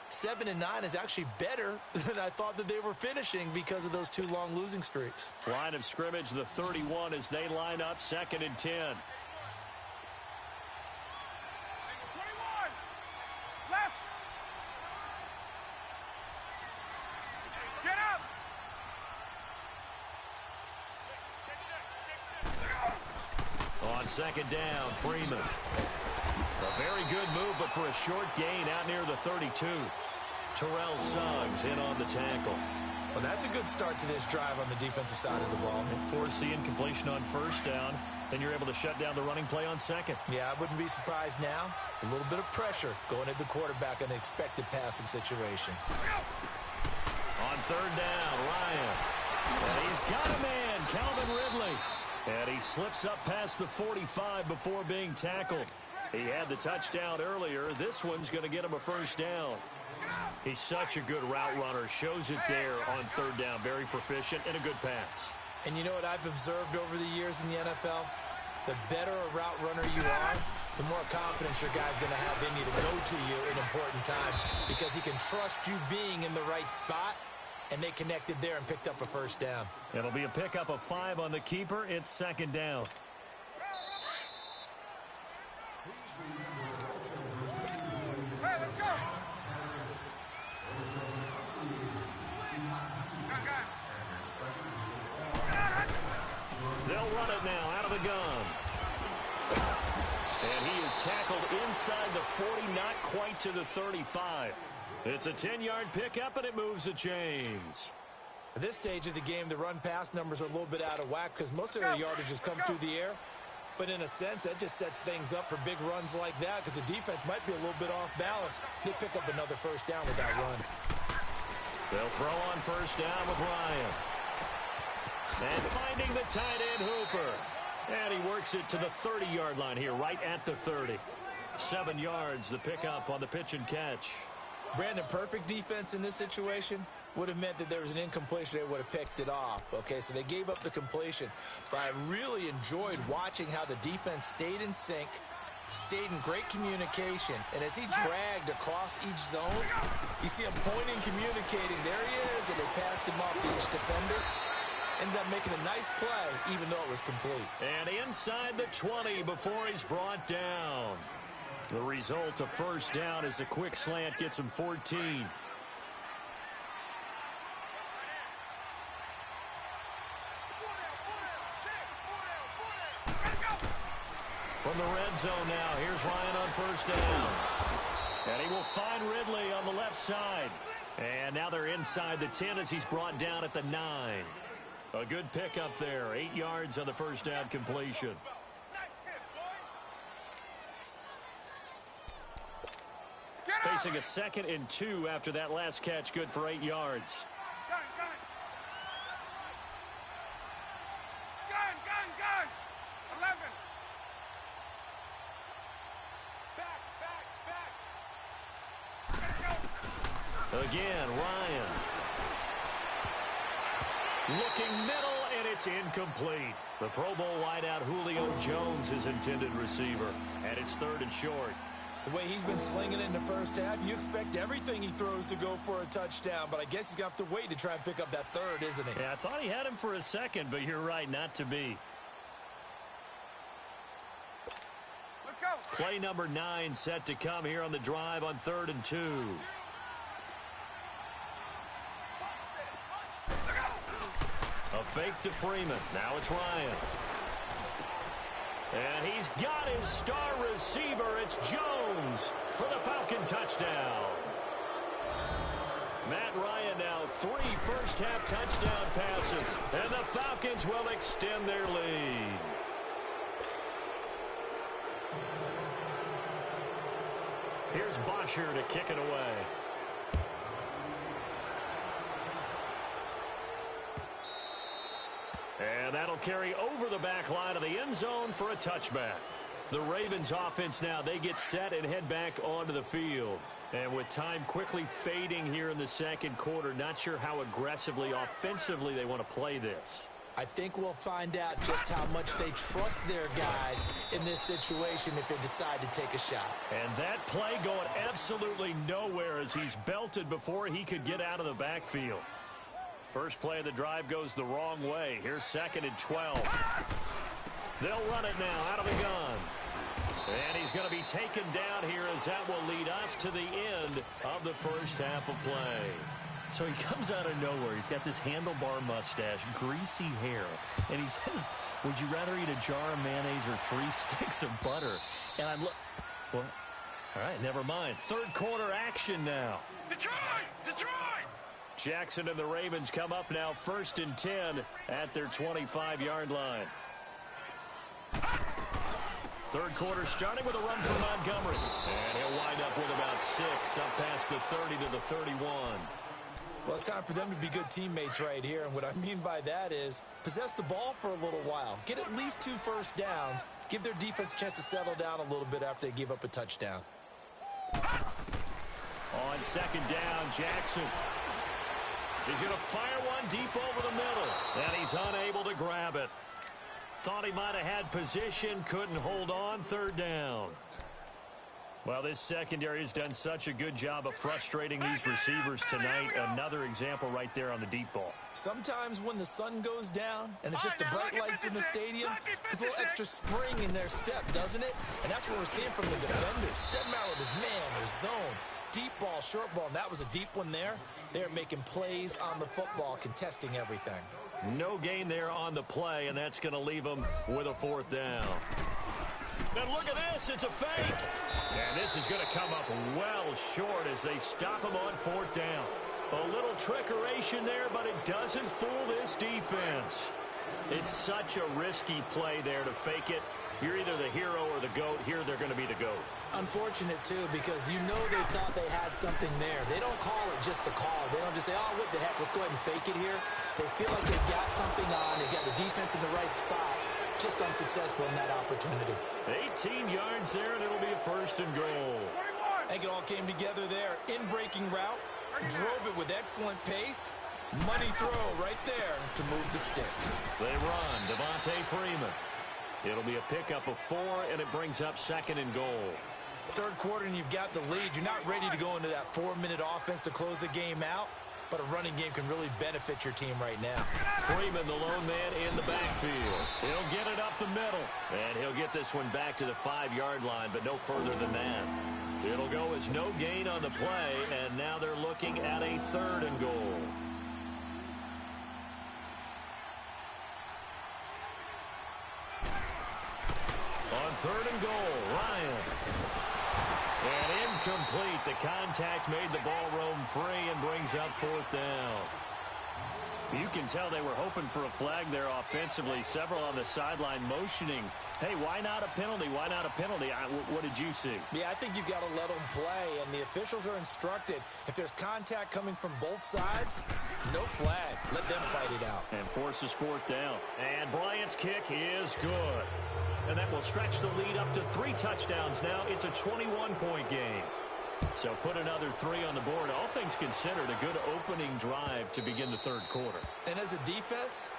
7-9 is actually better than I thought that they were finishing because of those 2 long losing streaks. Line of scrimmage, the 31, as they line up second and 10. On second down, Freeman. A very good move, but for a short gain out near the 32. Terrell Suggs in on the tackle. Well, that's a good start to this drive on the defensive side of the ball. And force the incompletion on first down. Then you're able to shut down the running play on second. Yeah, I wouldn't be surprised now. A little bit of pressure going at the quarterback in an expected passing situation. On third down, Ryan. And he's got a man, Calvin Ridley. And he slips up past the 45 before being tackled. He had the touchdown earlier. This one's going to get him a first down. He's such a good route runner. Shows it there on third down. Very proficient and a good pass. And you know what I've observed over the years in the NFL? The better a route runner you are, the more confidence your guy's going to have in you to go to you in important times because he can trust you being in the right spot. And they connected there and picked up a first down. It'll be a pickup of 5 on the keeper. It's second down. Hey, let's go! run it now out of the gun. And he is tackled inside the 40, not quite to the 35. It's a 10-yard pickup, and it moves the chains. At this stage of the game, the run-pass numbers are a little bit out of whack because most of their yardage has come through the air. But in a sense, that just sets things up for big runs like that because the defense might be a little bit off balance. They pick up another first down with that run. They'll throw on first down with Ryan. And finding the tight end Hooper. And he works it to the 30-yard line here, right at the 30. 7 yards, the pickup on the pitch and catch. Brandon, perfect defense in this situation would have meant that there was an incompletion. They would have picked it off. Okay, so they gave up the completion. But I really enjoyed watching how the defense stayed in sync, stayed in great communication. And as he dragged across each zone, you see him pointing, communicating. There he is, and they passed him off to each defender. Ended up making a nice play, even though it was complete. And inside the 20 before he's brought down. The result, a first down as a quick slant gets him 14. From the red zone now, here's Ryan on first down. And he will find Ridley on the left side. And now they're inside the 10 as he's brought down at the 9. A good pickup there, 8 yards on the first down completion. Facing a 2nd and 2 after that last catch, good for 8 yards. Gun! 11. Back. Again, Ryan. Looking middle, and it's incomplete. The Pro Bowl wideout Julio Jones, his intended receiver. And it's 3rd and short. The way he's been slinging it in the first half, you expect everything he throws to go for a touchdown, but I guess he's going to have to wait to try and pick up that 3rd, isn't he? Yeah, I thought he had him for a second, but you're right, not to be. Let's go. Play number 9 set to come here on the drive on 3rd and 2. A fake to Freeman. Now it's Ryan. And he's got his star receiver. It's Jones for the Falcon touchdown. Matt Ryan now 3 first-half touchdown passes. And the Falcons will extend their lead. Here's Bosher to kick it away. And that'll carry over the back line of the end zone for a touchback. The Ravens offense now, they get set and head back onto the field. And with time quickly fading here in the second quarter, not sure how aggressively, offensively they want to play this. I think we'll find out just how much they trust their guys in this situation if they decide to take a shot. And that play going absolutely nowhere as he's belted before he could get out of the backfield. First play of the drive goes the wrong way. Here's 2nd and 12. They'll run it now out of the gun. And he's going to be taken down here as that will lead us to the end of the first half of play. So he comes out of nowhere. He's got this handlebar mustache, greasy hair. And he says, would you rather eat a jar of mayonnaise or 3 sticks of butter? And I'm look. Well, all right, never mind. Third quarter action now. Detroit! Jackson and the Ravens come up now 1st and 10 at their 25-yard line. Third quarter starting with a run for Montgomery. And he'll wind up with about 6 up past the 30 to the 31. Well, it's time for them to be good teammates right here. And what I mean by that is possess the ball for a little while. Get at least 2 first downs. Give their defense a chance to settle down a little bit after they give up a touchdown. On 2nd down, Jackson. He's going to fire one deep over the middle. And he's unable to grab it. Thought he might have had position, couldn't hold on. 3rd down. Well, this secondary has done such a good job of frustrating these receivers tonight. Another example right there on the deep ball. Sometimes when the sun goes down and it's just the bright lights in the stadium, there's a little extra spring in their step, doesn't it? And that's what we're seeing from the defenders. Doesn't matter whether it's man or zone. Deep ball, short ball, and that was a deep one there. They're making plays on the football, contesting everything. No gain there on the play, and that's going to leave them with a 4th down. And look at this. It's a fake. And this is going to come up well short as they stop him on 4th down. A little trickeration there, but it doesn't fool this defense. It's such a risky play there to fake it. You're either the hero or the GOAT. Here they're going to be the GOAT. Unfortunate, too, because you know they thought they had something there. They don't call it just to call it. They don't just say, oh, what the heck, let's go ahead and fake it here. They feel like they've got something on. They've got the defense in the right spot. Just unsuccessful in that opportunity. 18 yards there, and it'll be a 1st and goal. I think it all came together there. In-breaking route, drove it with excellent pace. Money throw right there to move the sticks. They run, Devontae Freeman. It'll be a pickup of 4, and it brings up 2nd and goal. 3rd quarter, and you've got the lead. You're not ready to go into that 4-minute offense to close the game out, but a running game can really benefit your team right now. Freeman, the lone man in the backfield. He'll get it up the middle, and he'll get this one back to the 5-yard line, but no further than that. It'll go as no gain on the play, and now they're looking at a 3rd and goal. On 3rd and goal, Ryan. And incomplete. The contact made the ball roam free and brings up 4th down. You can tell they were hoping for a flag there offensively. Several on the sideline motioning. Hey, why not a penalty? Why not a penalty? What did you see? Yeah, I think you've got to let them play, and the officials are instructed. If there's contact coming from both sides, no flag. Let them fight it out. And forces 4th down. And Bryant's kick is good. And that will stretch the lead up to 3 touchdowns now. It's a 21-point game. So put another 3 on the board. All things considered, a good opening drive to begin the 3rd quarter. And as a defense,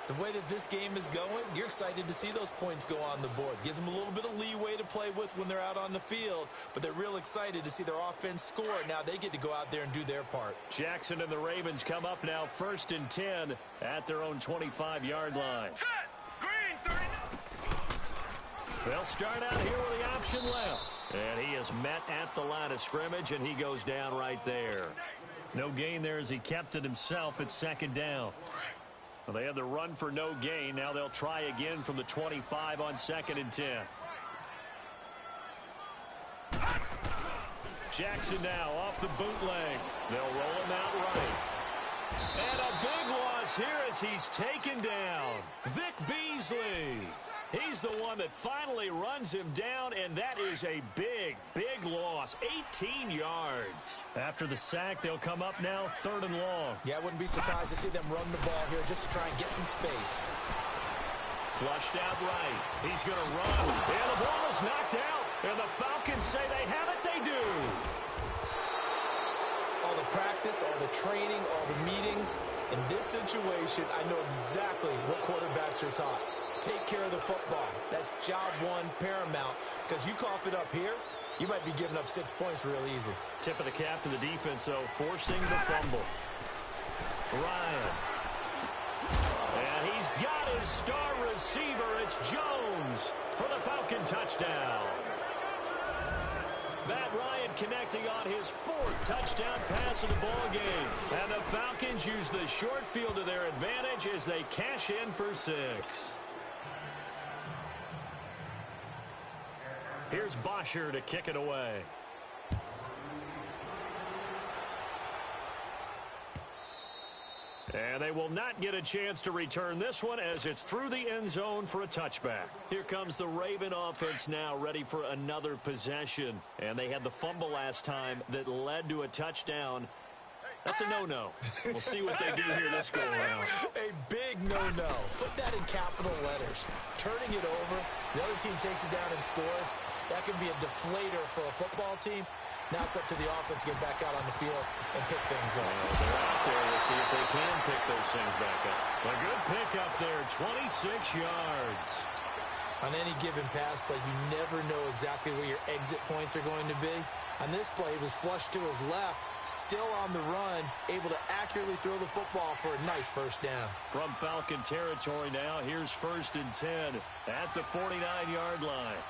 the way that this game is going, you're excited to see those points go on the board. Gives them a little bit of leeway to play with when they're out on the field, but they're real excited to see their offense score. Now they get to go out there and do their part. Jackson and the Ravens come up now 1st and 10 at their own 25-yard line. Set! Green, 39. They'll start out here with the option left. And he is met at the line of scrimmage, and he goes down right there. No gain there as he kept it himself at 2nd down. Well, they had the run for no gain. Now they'll try again from the 25 on 2nd and 10. Jackson now off the bootleg. They'll roll him out right. And a big loss here as he's taken down. Vic Beasley. He's the one that finally runs him down, and that is a big, big loss. 18 yards. After the sack, they'll come up now 3rd and long. Yeah, I wouldn't be surprised to see them run the ball here just to try and get some space. Flushed out right. He's going to run. And the ball is knocked out. And the Falcons say they have it. They do. All the practice, all the training, all the meetings. In this situation, I know exactly what quarterbacks are taught. Take care of the football. That's job 1 paramount, because you cough it up here, you might be giving up 6 points real easy. Tip of the cap to the defense, though, forcing the fumble. Ryan. And he's got his star receiver. It's Jones for the Falcon touchdown. Matt Ryan connecting on his 4th touchdown pass of the ball game. And the Falcons use the short field to their advantage as they cash in for 6. Here's Bosher to kick it away. And they will not get a chance to return this one as it's through the end zone for a touchback. Here comes the Raven offense now, ready for another possession. And they had the fumble last time that led to a touchdown. That's a no-no. We'll see what they do here this go-around. A big no-no. Put that in capital letters. Turning it over, the other team takes it down and scores. That can be a deflator for a football team. Now it's up to the offense to get back out on the field and pick things up. Well, they're out there to see if they can pick those things back up. A good pick up there, 26 yards. On any given pass play, you never know exactly where your exit points are going to be. On this play, he was flushed to his left, still on the run, able to accurately throw the football for a nice 1st down. From Falcon territory now, here's 1st and 10 at the 49-yard line.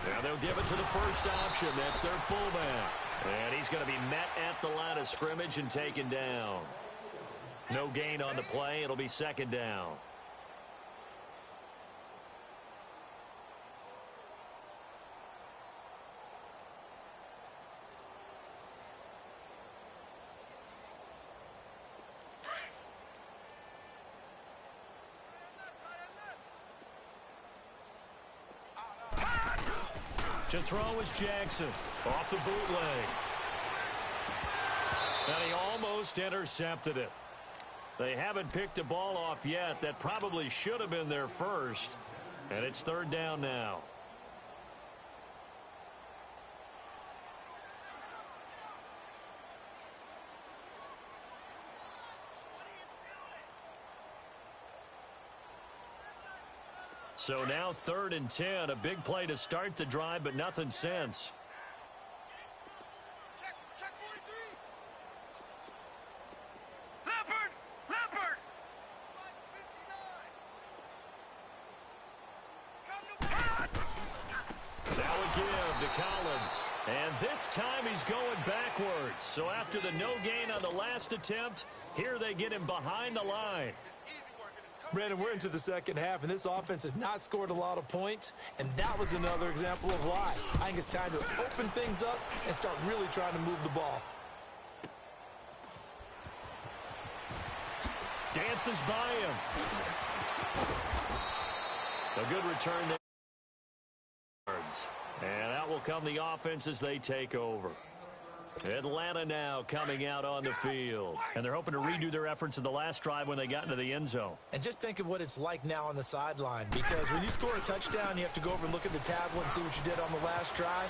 Now they'll give it to the first option. That's their fullback. And he's going to be met at the line of scrimmage and taken down. No gain on the play. It'll be second down. To throw is Jackson. Off the bootleg. And he almost intercepted it. They haven't picked a ball off yet. That probably should have been their first. And it's third down now. So now 3rd and 10, a big play to start the drive, but nothing since. Now a give to Collins. And this time he's going backwards. So after the no gain on the last attempt, here they get him behind the line. Brandon, we're into the second half, and this offense has not scored a lot of points, and that was another example of why. I think it's time to open things up and start really trying to move the ball. Dances by him. A good return there. And out will come the offense as they take over. Atlanta now coming out on the field. And they're hoping to redo their efforts in the last drive when they got into the end zone. And just think of what it's like now on the sideline, because when you score a touchdown, you have to go over and look at the tablet and see what you did on the last drive.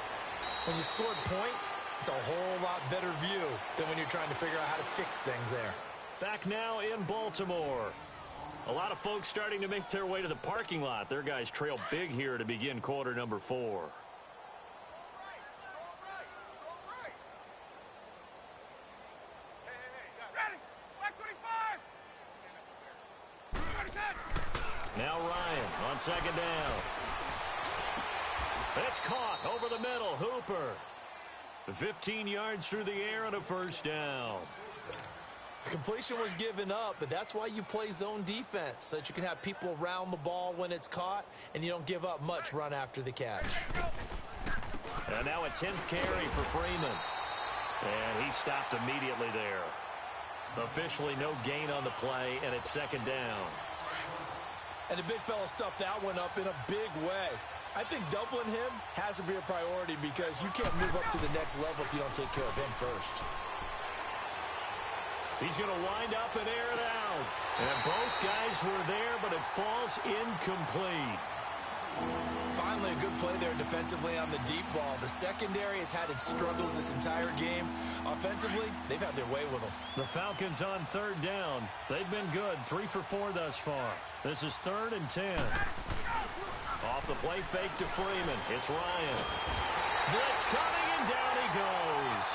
When you scored points, it's a whole lot better view than when you're trying to figure out how to fix things there. Back now in Baltimore. A lot of folks starting to make their way to the parking lot. Their guys trail big here to begin quarter number 4. Now Ryan on second down. It's caught over the middle. Hooper. 15 yards through the air and a first down. The completion was given up, but that's why you play zone defense, so that you can have people around the ball when it's caught, and you don't give up much run after the catch. And now a 10th carry for Freeman. And he stopped immediately there. Officially no gain on the play, and it's second down. And the big fella stuffed that one up in a big way. I think doubling him has to be a priority because you can't move up to the next level if you don't take care of him first. He's going to wind up and air it out. And both guys were there, but it falls incomplete. Finally, a good play there defensively on the deep ball. The secondary has had its struggles this entire game. Offensively, they've had their way with them. The Falcons on third down. They've been good, 3 for 4 thus far. This is 3rd and 10. Off the play fake to Freeman. It's Ryan. Blitz coming, and down he goes.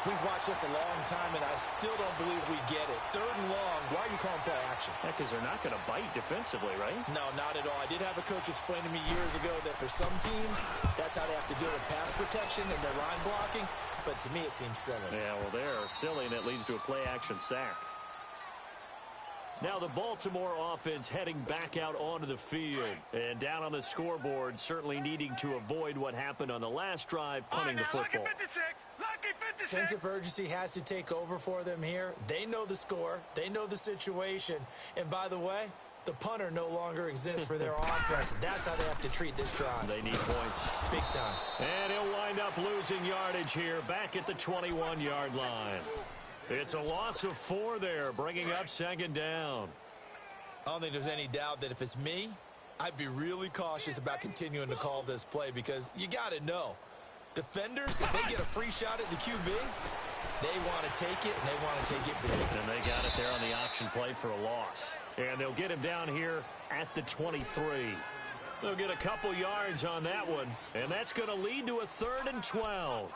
We've watched this a long time, and I still don't believe we get it. 3rd and long. Why are you calling play action? Yeah, because they're not going to bite defensively, right? No, not at all. I did have a coach explain to me years ago that for some teams, that's how they have to deal with pass protection and their line blocking. But to me, it seems silly. Yeah, well, they're silly, and it leads to a play action sack. Now the Baltimore offense heading back out onto the field. And down on the scoreboard, certainly needing to avoid what happened on the last drive, punting the football. Sense of urgency has to take over for them here. They know the score. They know the situation. And by the way, the punter no longer exists for their offense. That's how they have to treat this drive. They need points. Big time. And he'll wind up losing yardage here back at the 21-yard line. It's a loss of 4 there, bringing up second down. I don't think there's any doubt that if it's me, I'd be really cautious about continuing to call this play because you got to know. Defenders, if they get a free shot at the QB, they want to take it, and they want to take it big. And they got it there on the option play for a loss. And they'll get him down here at the 23. They'll get a couple yards on that one, and that's going to lead to a 3rd and 12.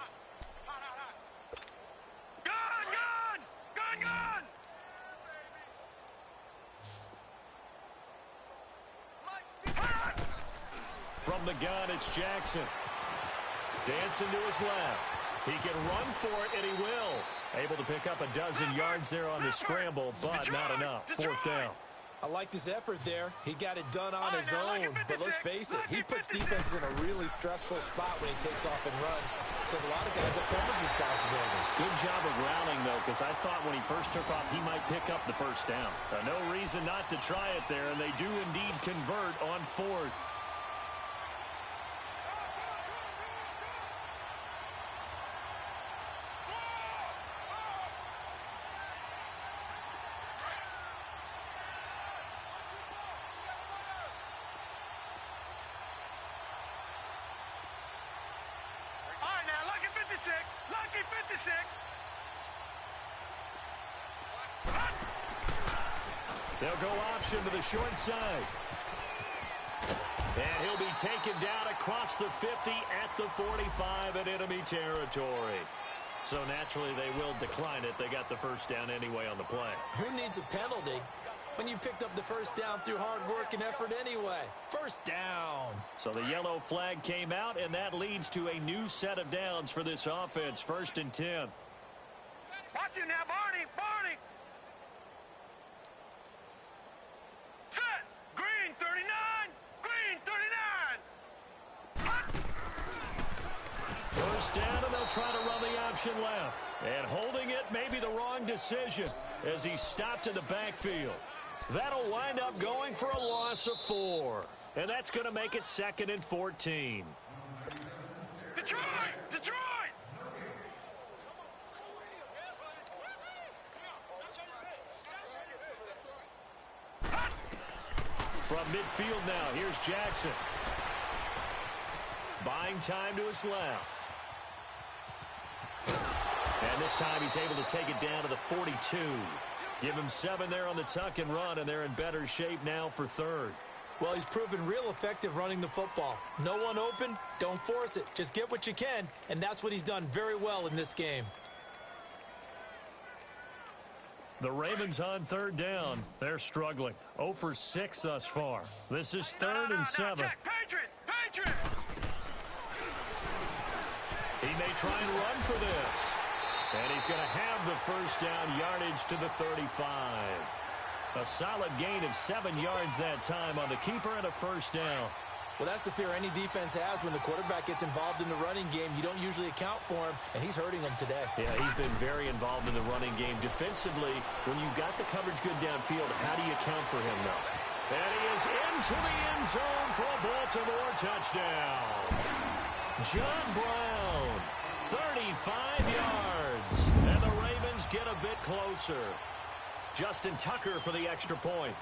From the gun, it's Jackson. Dancing to his left. He can run for it, and he will. Able to pick up a dozen yards there on the scramble, but not enough. Fourth down. I liked his effort there. He got it done on his own. But let's face it, he puts defenses in a really stressful spot when he takes off and runs because a lot of guys have coverage responsibilities. Good job of rallying, though, because I thought when he first took off, he might pick up the first down. No reason not to try it there, and they do indeed convert on fourth. Lucky 56. They'll go option to the short side. And he'll be taken down across the 50 at the 45 in enemy territory. So naturally they will decline it. They got the first down anyway on the play. Who needs a penalty when you picked up the first down through hard work and effort anyway? First down. So the yellow flag came out, and that leads to a new set of downs for this offense. 1st and 10. Watch it now, Barney. Barney. Set. Green 39. Green 39. First down, and they'll try to run the option left. And holding it may be the wrong decision as he stopped in the backfield. That'll wind up going for a loss of 4. And that's going to make it 2nd and 14. Detroit! Detroit! From midfield now, here's Jackson. Buying time to his left. And this time he's able to take it down to the 42. Give him 7 there on the tuck and run, and they're in better shape now for 3rd. Well, he's proven real effective running the football. No one open, don't force it. Just get what you can, and that's what he's done very well in this game. The Ravens on 3rd down. They're struggling. 0 for 6 thus far. This is 3rd and 7. Patriot! Patriot! He may try and run for this. And he's going to have the first down, yardage to the 35. A solid gain of 7 yards that time on the keeper and a first down. Well, that's the fear any defense has when the quarterback gets involved in the running game. You don't usually account for him, and he's hurting them today. Yeah, he's been very involved in the running game. Defensively, when you've got the coverage good downfield, how do you account for him, though? And he is into the end zone for a Baltimore touchdown. John Brown, 35 yards. And the Ravens get a bit closer. Justin Tucker for the extra point.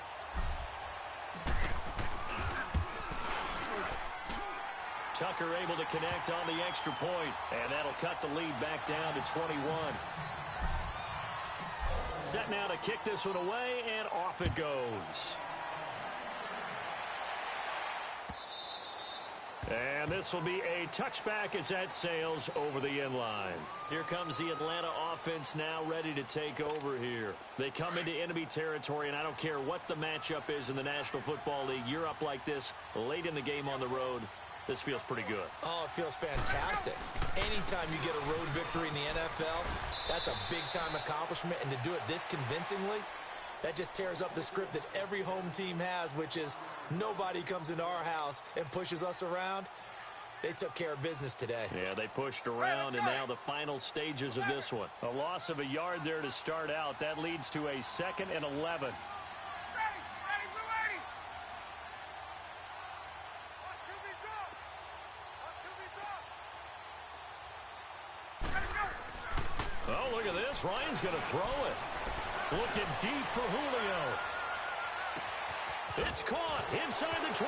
Tucker able to connect on the extra point, and that'll cut the lead back down to 21. Set now to kick this one away, and off it goes. And this will be a touchback as that sails over the end line. Here comes the Atlanta offense now ready to take over here. They come into enemy territory, and I don't care what the matchup is in the National Football League. You're up like this late in the game on the road. This feels pretty good. Oh, it feels fantastic. Anytime you get a road victory in the NFL, that's a big-time accomplishment. And to do it this convincingly, that just tears up the script that every home team has, which is nobody comes into our house and pushes us around. They took care of business today. Yeah, they pushed around, and now the final stages of this one. A loss of a yard there to start out. That leads to a 2nd and 11. Oh, look at this. Ryan's going to throw it. Looking deep for Julio. It's caught inside the 25.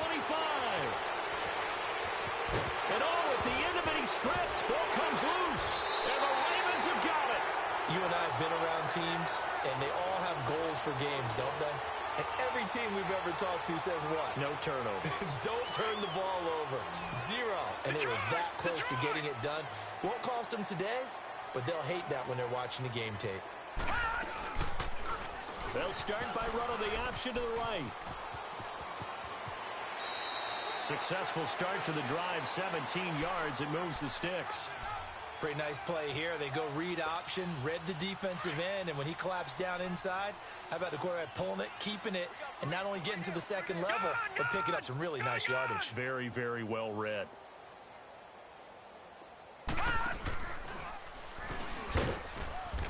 And oh, at the end of it, he's stripped. Ball comes loose. And the Ravens have got it. You and I have been around teams, and they all have goals for games, don't they? And every team we've ever talked to says what? No turnover. Don't turn the ball over. 0. And they were that close to getting it done. Won't cost them today, but they'll hate that when they're watching the game tape. They'll start by running the option to the right. Successful start to the drive, 17 yards. It moves the sticks. Pretty nice play here. They go read option, read the defensive end, and when he collapsed down inside, how about the quarterback pulling it, keeping it, and not only getting to the second level, but picking up some really nice yardage. Very, very well read.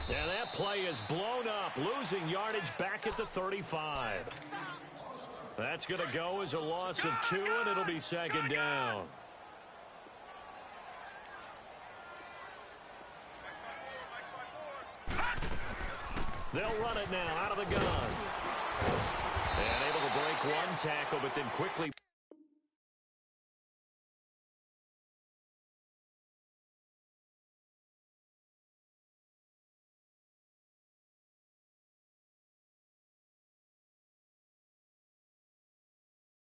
And that play is blown up, losing yardage back at the 35. That's going to go as a loss of 2, and it'll be second down. They'll run it now out of the gun. And able to break one tackle, but then quickly